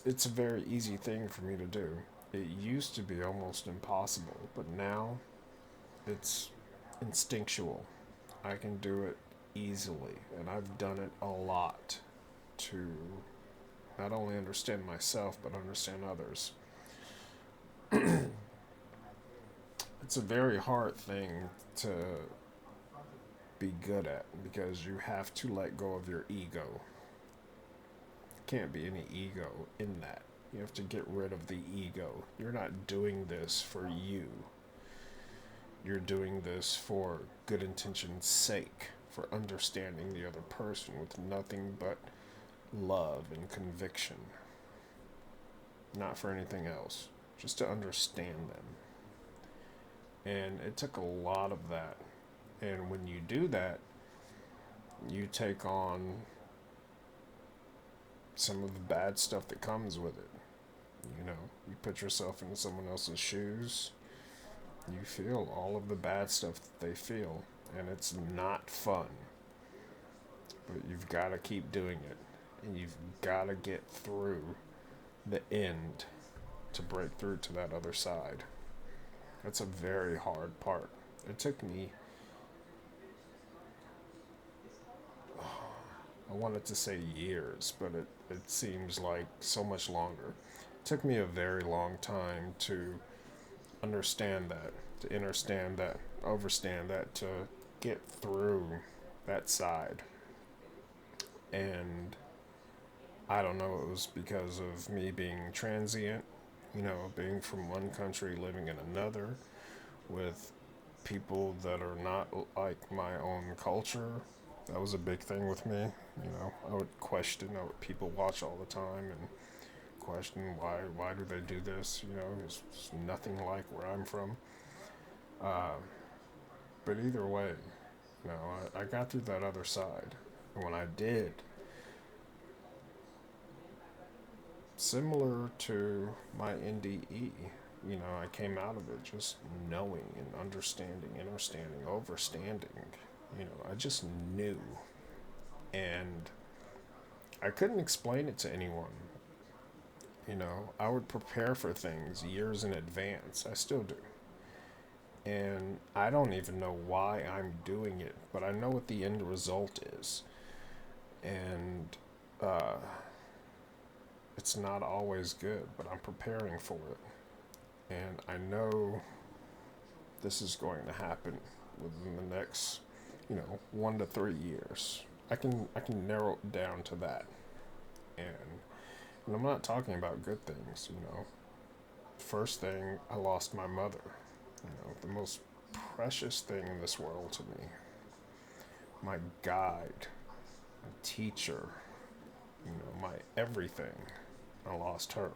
it's a very easy thing for me to do. It used to be almost impossible, but now it's instinctual. I can do it easily, and I've done it a lot to not only understand myself, but understand others. It's a very hard thing to be good at because you have to let go of your ego. Can't be any ego in that. You have to get rid of the ego. You're not doing this for you. You're doing this for good intention's sake, for understanding the other person with nothing but love and conviction. Not for anything else. Just to understand them. And it took a lot of that. And when you do that, you take on some of the bad stuff that comes with it. You put yourself in someone else's shoes, you feel all of the bad stuff that they feel, and it's not fun. But you've got to keep doing it, and you've got to get through the end to break through to that other side. That's a very hard part. It took me, I wanted to say years, but it seems like so much longer. It took me a very long time to understand that, to understand that, overstand that, to get through that side. And I don't know, it was because of me being transient, being from one country, living in another, with people that are not like my own culture. That was a big thing with me. I would question what people watch all the time and question why do they do this? You know, it's nothing like where I'm from. But either way, you know, I got through that other side. And when I did, similar to my NDE, you know, I came out of it just knowing and understanding, overstanding. You know, I just knew. And I couldn't explain it to anyone. You know, I would prepare for things years in advance. I still do. And I don't even know why I'm doing it, but I know what the end result is. And it's not always good, but I'm preparing for it. And I know this is going to happen within the next, you know, 1 to 3 years. I can narrow it down to that. And I'm not talking about good things, you know. First thing, I lost my mother. You know, the most precious thing in this world to me. My guide, my teacher, you know, my everything. I lost her.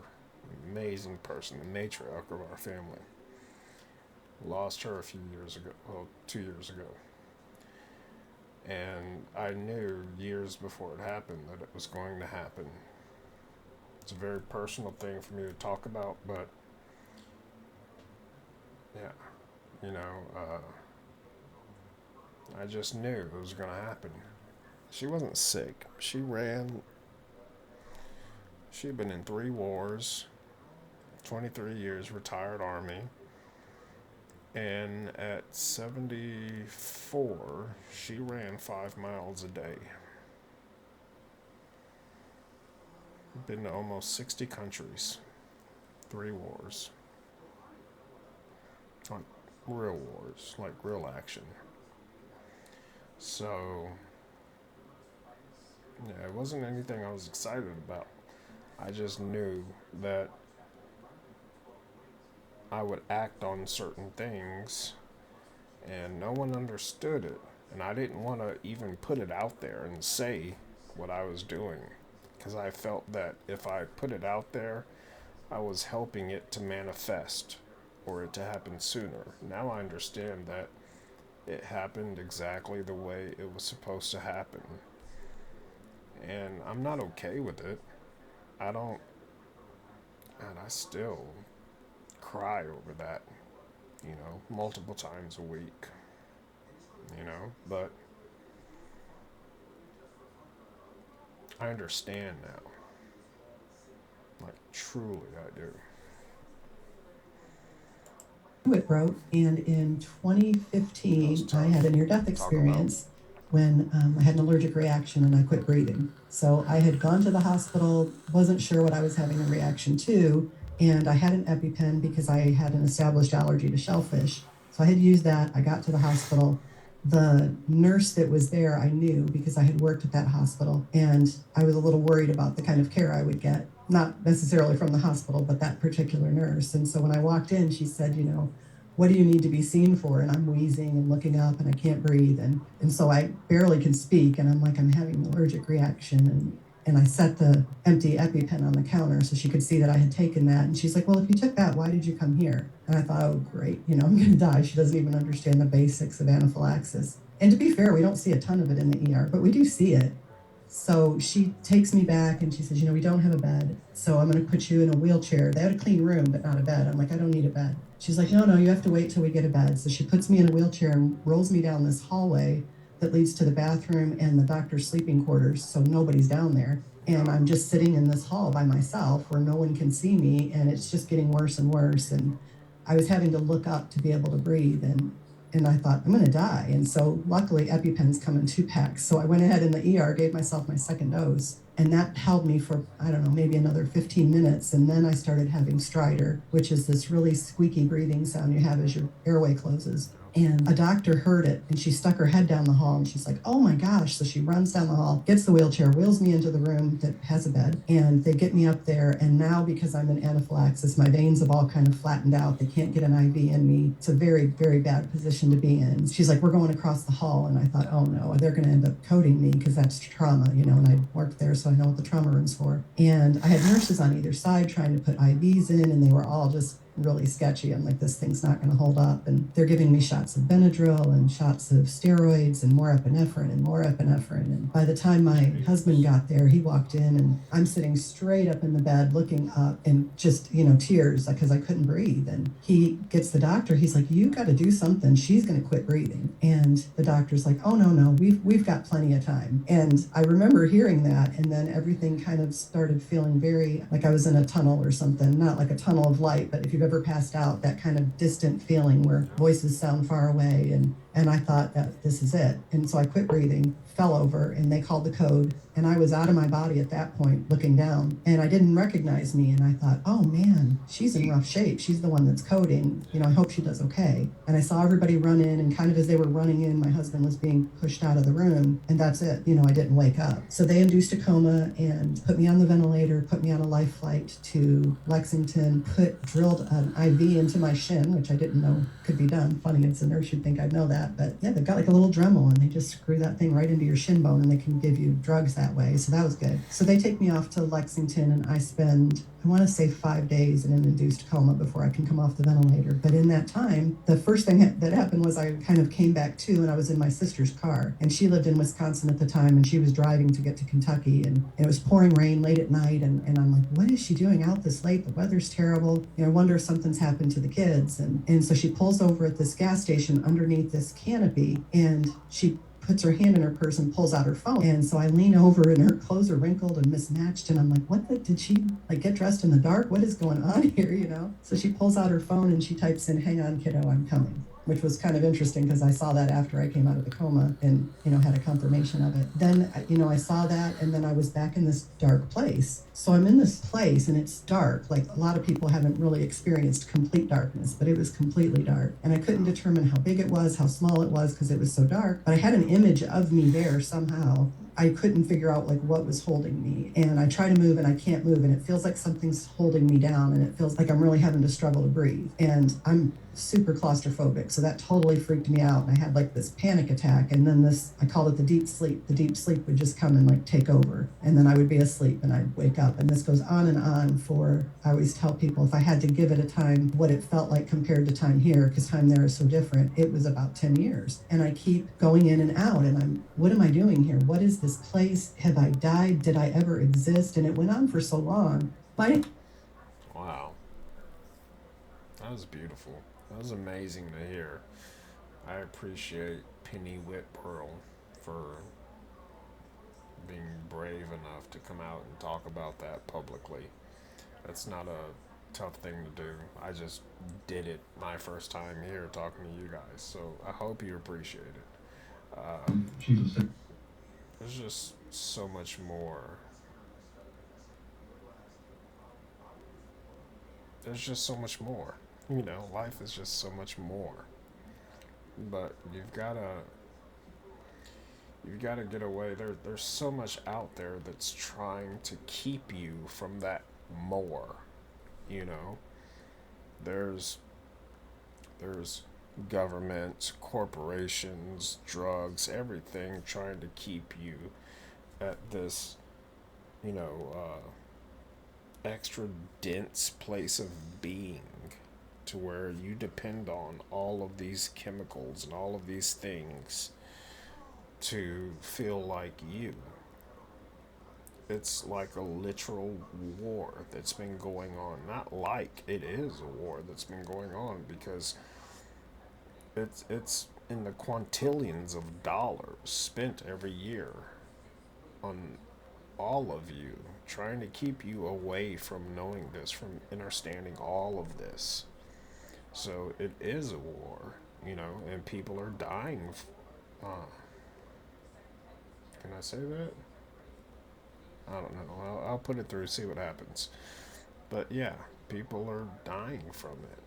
Amazing person, the matriarch of our family. Lost her a few years ago, well, 2 years ago. And I knew years before it happened that it was going to happen. It's a very personal thing for me to talk about, but yeah, you know, I just knew it was going to happen. She wasn't sick. She ran. She had been in 3 wars, 23 years, retired Army. And at 74, she ran 5 miles a day. Been to almost 60 countries, 3 wars. Like real wars, like real action. So, yeah, it wasn't anything I was excited about. I just knew that I would act on certain things and no one understood it. And I didn't want to even put it out there and say what I was doing, because I felt that if I put it out there, I was helping it to manifest or it to happen sooner. Now I understand that it happened exactly the way it was supposed to happen. And I'm not okay with it. I don't, and I still cry over that, you know, multiple times a week, you know, but I understand now. Like, truly, I do. It broke, and in 2015, I had a near-death experience when I had an allergic reaction and I quit breathing. So I had gone to the hospital, wasn't sure what I was having a reaction to, and I had an EpiPen because I had an established allergy to shellfish. So I had used that. I got to the hospital. The nurse that was there, I knew because I had worked at that hospital, and I was a little worried about the kind of care I would get, not necessarily from the hospital, but that particular nurse. And so when I walked in, she said, you know, what do you need to be seen for? And I'm wheezing and looking up and I can't breathe. And so I barely can speak, and I'm like, I'm having an allergic reaction. And I set the empty EpiPen on the counter so she could see that I had taken that. And she's like, well, if you took that, why did you come here? And I thought, oh, great, you know, I'm going to die. She doesn't even understand the basics of anaphylaxis. And to be fair, we don't see a ton of it in the ER, but we do see it. So she takes me back and she says, you know, we don't have a bed, so I'm going to put you in a wheelchair. They had a clean room, but not a bed. I'm like, I don't need a bed. She's like, no, you have to wait till we get a bed. So she puts me in a wheelchair and rolls me down this hallway that leads to the bathroom and the doctor's sleeping quarters, so nobody's down there. And I'm just sitting in this hall by myself where no one can see me, and it's just getting worse and worse. And I was having to look up to be able to breathe, and I thought, I'm going to die. And so luckily EpiPens come in 2 packs. So I went ahead in the ER, gave myself my second dose, and that held me for, I don't know, maybe another 15 minutes. And then I started having stridor, which is this really squeaky breathing sound you have as your airway closes. And a doctor heard it, and she stuck her head down the hall, and she's like, oh my gosh. So she runs down the hall, gets the wheelchair, wheels me into the room that has a bed, and they get me up there. And now, because I'm in anaphylaxis, my veins have all kind of flattened out. They can't get an IV in me. It's a very, very bad position to be in. She's like, we're going across the hall. And I thought, oh no, they're going to end up coding me because that's trauma, you know, and I worked there so I know what the trauma room's for. And I had nurses on either side trying to put IVs in, and they were all just really sketchy. I'm like, this thing's not going to hold up. And they're giving me shots of Benadryl and shots of steroids and more epinephrine and more epinephrine. And by the time my husband got there, he walked in and I'm sitting straight up in the bed looking up and just, tears because I couldn't breathe. And he gets the doctor. He's like, you got to do something. She's going to quit breathing. And the doctor's like, oh, no, we've got plenty of time. And I remember hearing that. And then everything kind of started feeling very like I was in a tunnel or something, not like a tunnel of light, but if you've ever passed out, that kind of distant feeling where voices sound far away. And I thought that this is it. And so I quit breathing, fell over, and they called the code. And I was out of my body at that point, looking down. And I didn't recognize me. And I thought, oh man, she's in rough shape. She's the one that's coding. I hope she does okay. And I saw everybody run in, and kind of as they were running in, my husband was being pushed out of the room. And that's it. I didn't wake up. So they induced a coma and put me on the ventilator, put me on a life flight to Lexington, drilled an IV into my shin, which I didn't know could be done. Funny, as a nurse, you'd think I'd know that. But yeah, they've got like a little Dremel, and they just screw that thing right into your shin bone, and they can give you drugs that way. So that was good. So they take me off to Lexington, and I spend, I want to say 5 days in an induced coma before I can come off the ventilator. But in that time, the first thing that happened was I kind of came back to, and I was in my sister's car. And she lived in Wisconsin at the time, and she was driving to get to Kentucky. And it was pouring rain late at night. And I'm like, what is she doing out this late? The weather's terrible. I wonder if something's happened to the kids. And so she pulls over at this gas station underneath this canopy, and she puts her hand in her purse and pulls out her phone. And so I lean over, and her clothes are wrinkled and mismatched. And I'm like, did she get dressed in the dark? What is going on here, So she pulls out her phone and she types in, hang on, kiddo, I'm coming. Which was kind of interesting because I saw that after I came out of the coma and, had a confirmation of it. Then, I saw that, and then I was back in this dark place. So I'm in this place and it's dark. Like, a lot of people haven't really experienced complete darkness, but it was completely dark. And I couldn't determine how big it was, how small it was, because it was so dark. But I had an image of me there somehow. I couldn't figure out what was holding me. And I try to move and I can't move, and it feels like something's holding me down, and it feels like I'm really having to struggle to breathe. And I'm super claustrophobic, so that totally freaked me out. And I had this panic attack, and then I called it the deep sleep. The deep sleep would just come and take over, and then I would be asleep and I'd wake up. And this goes on and on for, I always tell people, if I had to give it a time, what it felt like compared to time here, because time there is so different, it was about 10 years. And I keep going in and out, and what am I doing here? What is this place? Have I died? Did I ever exist? And it went on for so long. Wow. That was beautiful. That was amazing to hear. I appreciate Penny Whitpearl for being brave enough to come out and talk about that publicly. That's not a tough thing to do. I just did it my first time here talking to you guys, so I hope you appreciate it. There's just so much more. There's just so much more. Life is just so much more. But you've gotta get away. There's so much out there that's trying to keep you from that more. There's governments, corporations, drugs, everything trying to keep you at this, extra dense place of being, to where you depend on all of these chemicals and all of these things to feel like you. It's like a literal war that's been going on. Not like, it is a war that's been going on, because it's in the quintillions of dollars spent every year on all of you, trying to keep you away from knowing this, from understanding all of this. So it is a war, and people are dying. Can I say that? I don't know. I'll put it through, see what happens. But yeah, people are dying from it,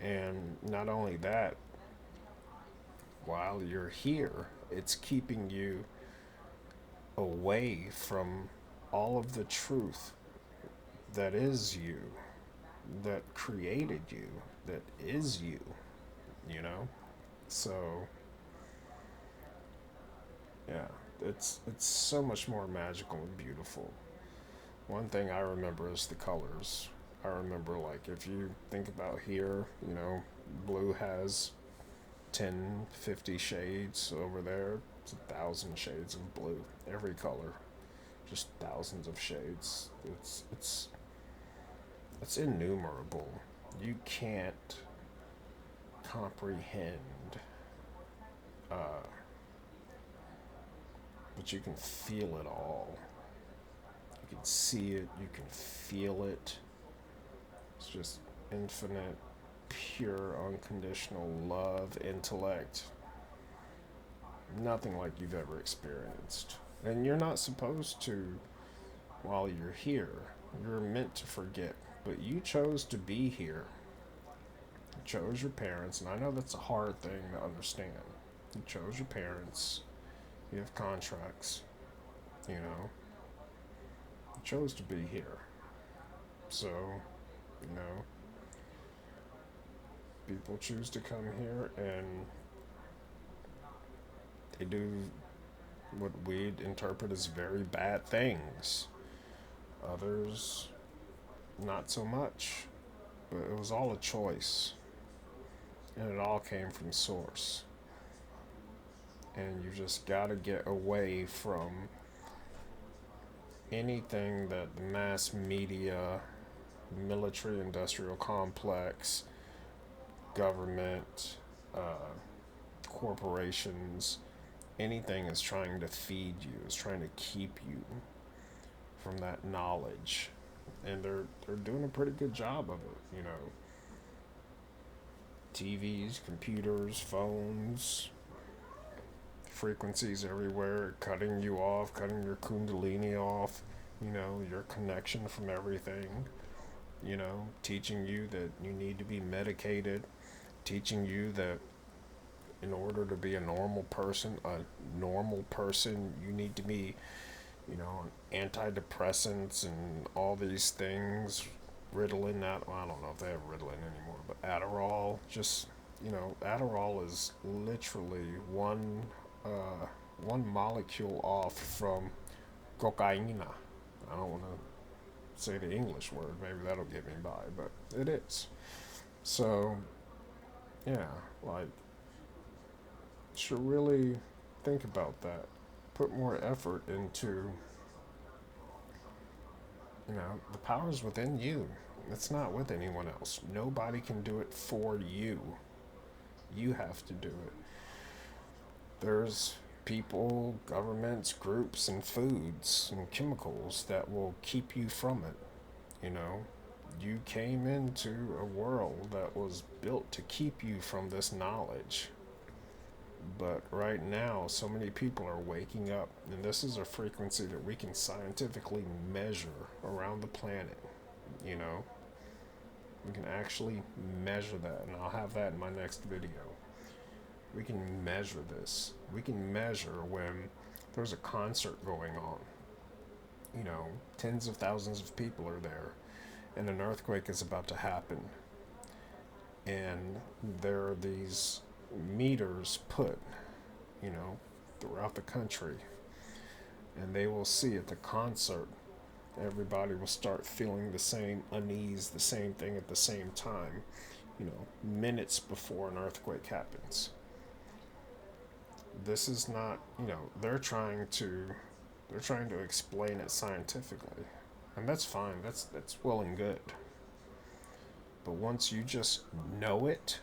And not only that, while you're here, it's keeping you away from all of the truth that is you, that created you, that is you, So, yeah, it's so much more magical and beautiful. One thing I remember is the colors. I remember, like, if you think about here, you know, blue has 10, 50 shades. Over there, it's 1,000 shades of blue. Every color, just thousands of shades. It's innumerable. You can't comprehend, but you can feel it all. You can see it, you can feel it. It's just infinite, pure, unconditional love, intellect. Nothing like you've ever experienced. And you're not supposed to while you're here. You're meant to forget. But you chose to be here. You chose your parents, and I know that's a hard thing to understand. You chose your parents. You have contracts. You know. You chose to be here. So, you know, people choose to come here and they do what we'd interpret as very bad things. Others, not so much. But it was all a choice. And it all came from source. And you just gotta get away from anything that the mass media, military industrial complex, government, corporations, anything is trying to feed you, is trying to keep you from that knowledge. And they're doing a pretty good job of it, you know. TVs, computers, phones, frequencies everywhere, cutting you off, cutting your kundalini off, you know, your connection from everything, you know, teaching you that you need to be medicated, teaching you that in order to be a normal person, you need to be, you know, antidepressants and all these things, Ritalin, well, I don't know if they have Ritalin anymore, but Adderall, just, you know, Adderall is literally one molecule off from cocaina. I don't want to say the English word, maybe that'll get me by, but it is. So, yeah, like, should really think about that. Put more effort into, you know, the power's within you. It's not with anyone else. Nobody can do it for you. You have to do it. There's people, governments, groups, and foods and chemicals that will keep you from it. You know, you came into a world that was built to keep you from this knowledge. But right now, so many people are waking up, and this is a frequency that we can scientifically measure around the planet. You know, we can actually measure that, and I'll have that in my next video. We can measure this. We can measure when there's a concert going on. You know, tens of thousands of people are there, and an earthquake is about to happen. And there are these meters put, you know, throughout the country. And they will see at the concert, everybody will start feeling the same unease, the same thing at the same time, you know, minutes before an earthquake happens. This is not, you know, they're trying to explain it scientifically. And that's fine, that's well and good. But once you just know it,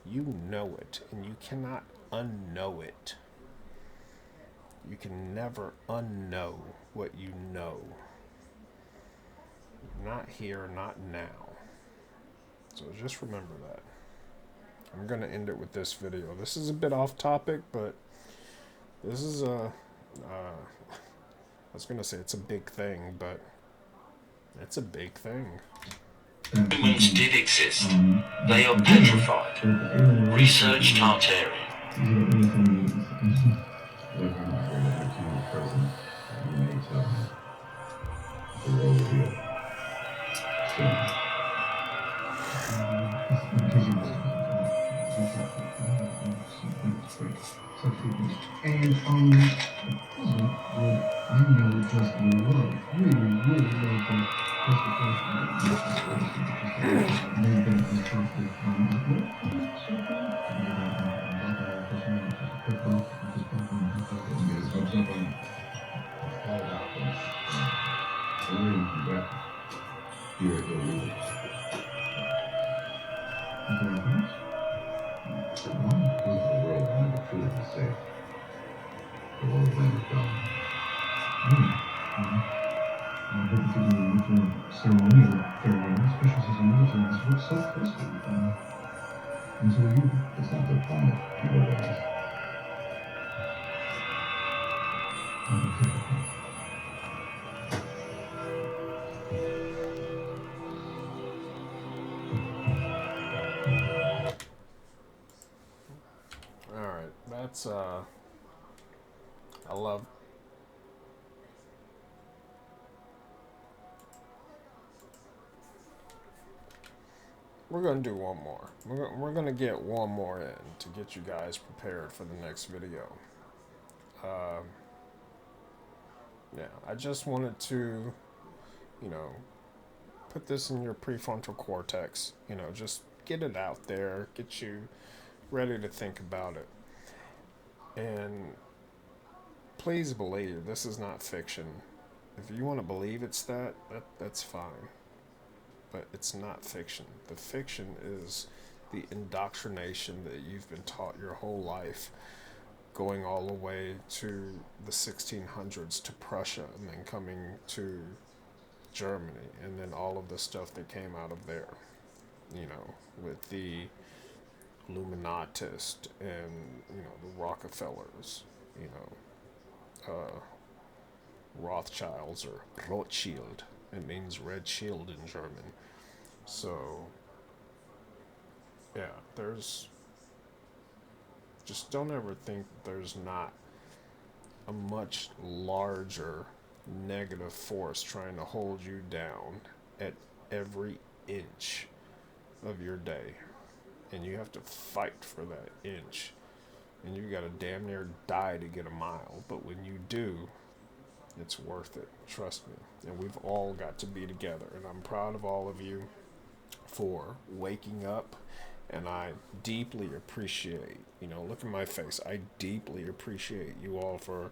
you know it, and you cannot unknow it. You can never unknow what you know. Not here, not now. So just remember that. I'm going to end it with this video. This is a bit off topic, but this is I was going to say it's a big thing, but it's a big thing. Humans did exist. They are petrified. Research Tartarian. And And you would just love, really, really love that. That's the first one. And then you get this perfect, what? Circle? You get that black and white person, which is a quick buck, you just pop on and pop it. You get it rubs up on you. It's called apples. So then you can get here at your leaders. Anything else? Why? Because the world will never truly be safe. The world will never gone. I hope if you're going to do a ceremonial farewell, especially since your military has worked so closely with them. And so you. It's not their planet. You realize. I don't think it can. Alright, that's, I love. We're going to do one more. We're going to get one more in to get you guys prepared for the next video. Yeah, I just wanted to, you know, put this in your prefrontal cortex. You know, just get it out there, get you ready to think about it. And please believe this is not fiction. If you want to believe it's that's fine. But it's not fiction. The fiction is the indoctrination that you've been taught your whole life, going all the way to the 1600s to Prussia, and then coming to Germany, and then all of the stuff that came out of there, you know, with the Illuminatist and, you know, the Rockefellers, you know, Rothschilds or Rothschild. It means red shield in German. So, yeah, just don't ever think there's not a much larger negative force trying to hold you down at every inch of your day. And you have to fight for that inch. And you gotta damn near die to get a mile. But when you do, it's worth it. Trust me. And we've all got to be together. And I'm proud of all of you for waking up. And I deeply appreciate, you know, look at my face. I deeply appreciate you all for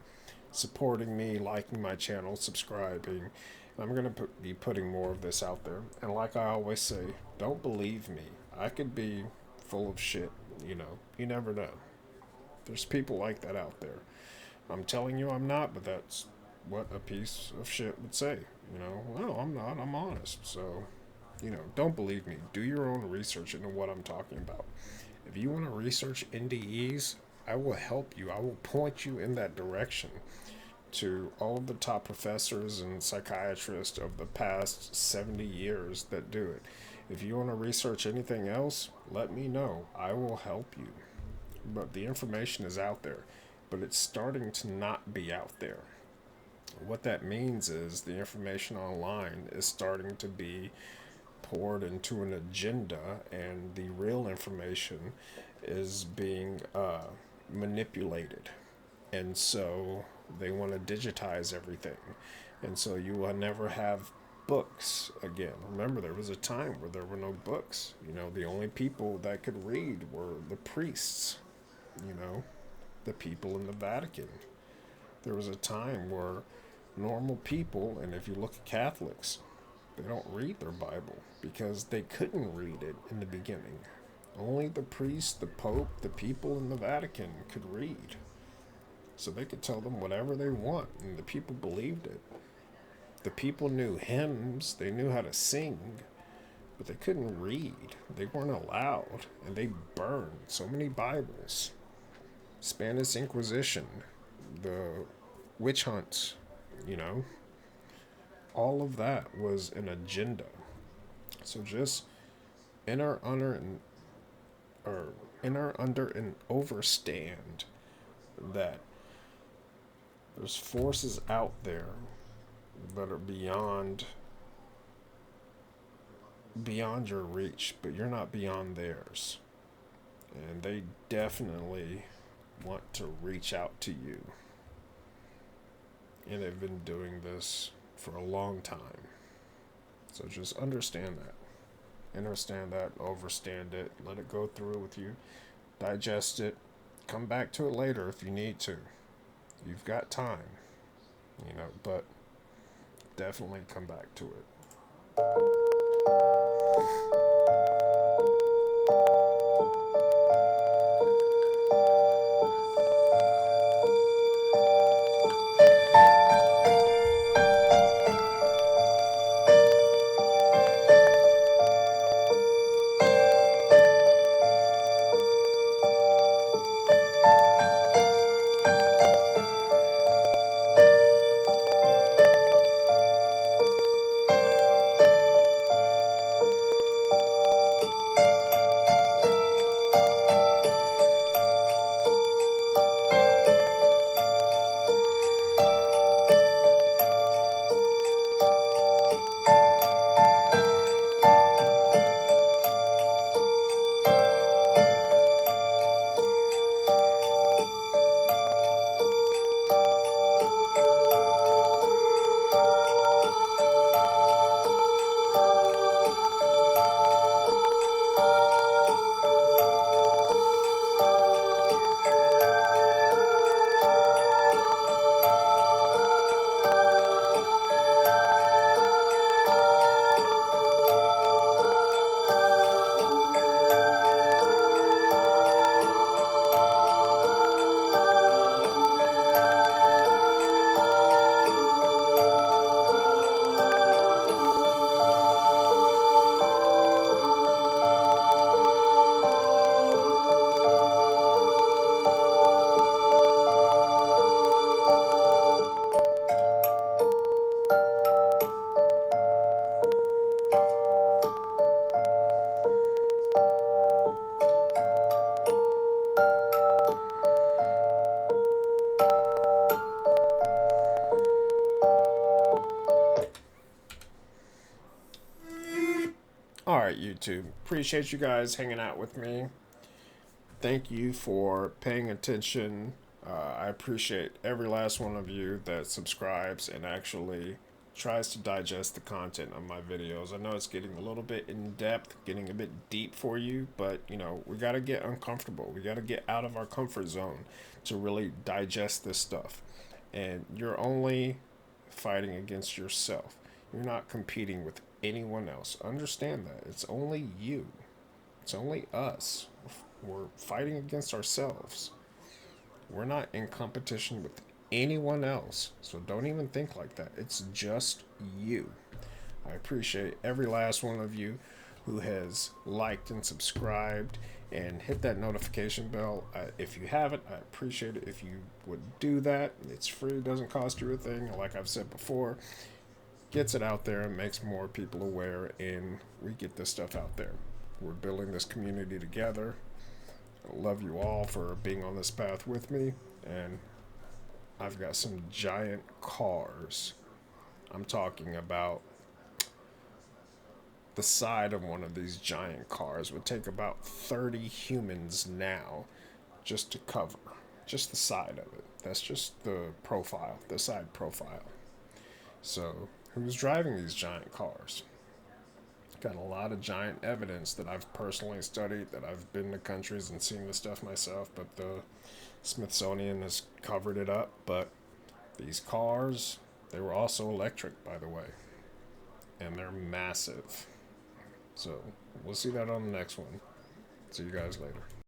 supporting me, liking my channel, subscribing. I'm going to be putting more of this out there. And like I always say, don't believe me. I could be full of shit, you know. You never know. There's people like that out there. I'm telling you I'm not, but that's what a piece of shit would say. You know, well, I'm not. I'm honest. So, you know, don't believe me. Do your own research into what I'm talking about. If you want to research NDEs, I will help you. I will point you in that direction to all of the top professors and psychiatrists of the past 70 years that do it. If you want to research anything else, let me know. I will help you. But the information is out there, but it's starting to not be out there. What that means is the information online is starting to be poured into an agenda, and the real information is being manipulated. And so they want to digitize everything. And so you will never have books again. Remember, there was a time where there were no books. You know, the only people that could read were the priests, you know, the people in the Vatican. There was a time where normal people, and if you look at Catholics, they don't read their Bible because they couldn't read it in the beginning. Only the priests, the Pope, the people in the Vatican could read. So they could tell them whatever they want, and the people believed it. The people knew hymns, they knew how to sing, but they couldn't read. They weren't allowed, and they burned so many Bibles. Spanish Inquisition, the witch hunts, you know, all of that was an agenda. So just enter under and overstand that there's forces out there that are beyond your reach, but you're not beyond theirs. And they definitely want to reach out to you. and they've been doing this for a long time. So just understand that. Understand that, overstand it, let it go through with you, digest it, come back to it later if you need to. You've got time, but definitely come back to it. Alright, YouTube. Appreciate you guys hanging out with me. Thank you for paying attention. I appreciate every last one of you that subscribes and actually tries to digest the content of my videos. I know it's getting a little bit in depth, getting a bit deep for you, but we got to get uncomfortable. We got to get out of our comfort zone to really digest this stuff. And you're only fighting against yourself. You're not competing with anyone else. Understand that. It's only you. It's only us. We're fighting against ourselves. We're not in competition with anyone else. So don't even think like that. It's just you. I appreciate every last one of you who has liked and subscribed and hit that notification bell. If you haven't, I appreciate it if you would do that. It's free, doesn't cost you a thing. Like I've said before, gets it out there and makes more people aware, and we get this stuff out there. We're building this community together. I love you all for being on this path with me, and I've got some giant cars. I'm talking about the side of one of these giant cars would take about 30 humans now just to cover. Just the side of it. That's just the profile, the side profile. So, who's driving these giant cars? Got a lot of giant evidence that I've personally studied, that I've been to countries and seen this stuff myself, but the Smithsonian has covered it up. But these cars, they were also electric, by the way. And they're massive. So, we'll see that on the next one. See you guys later.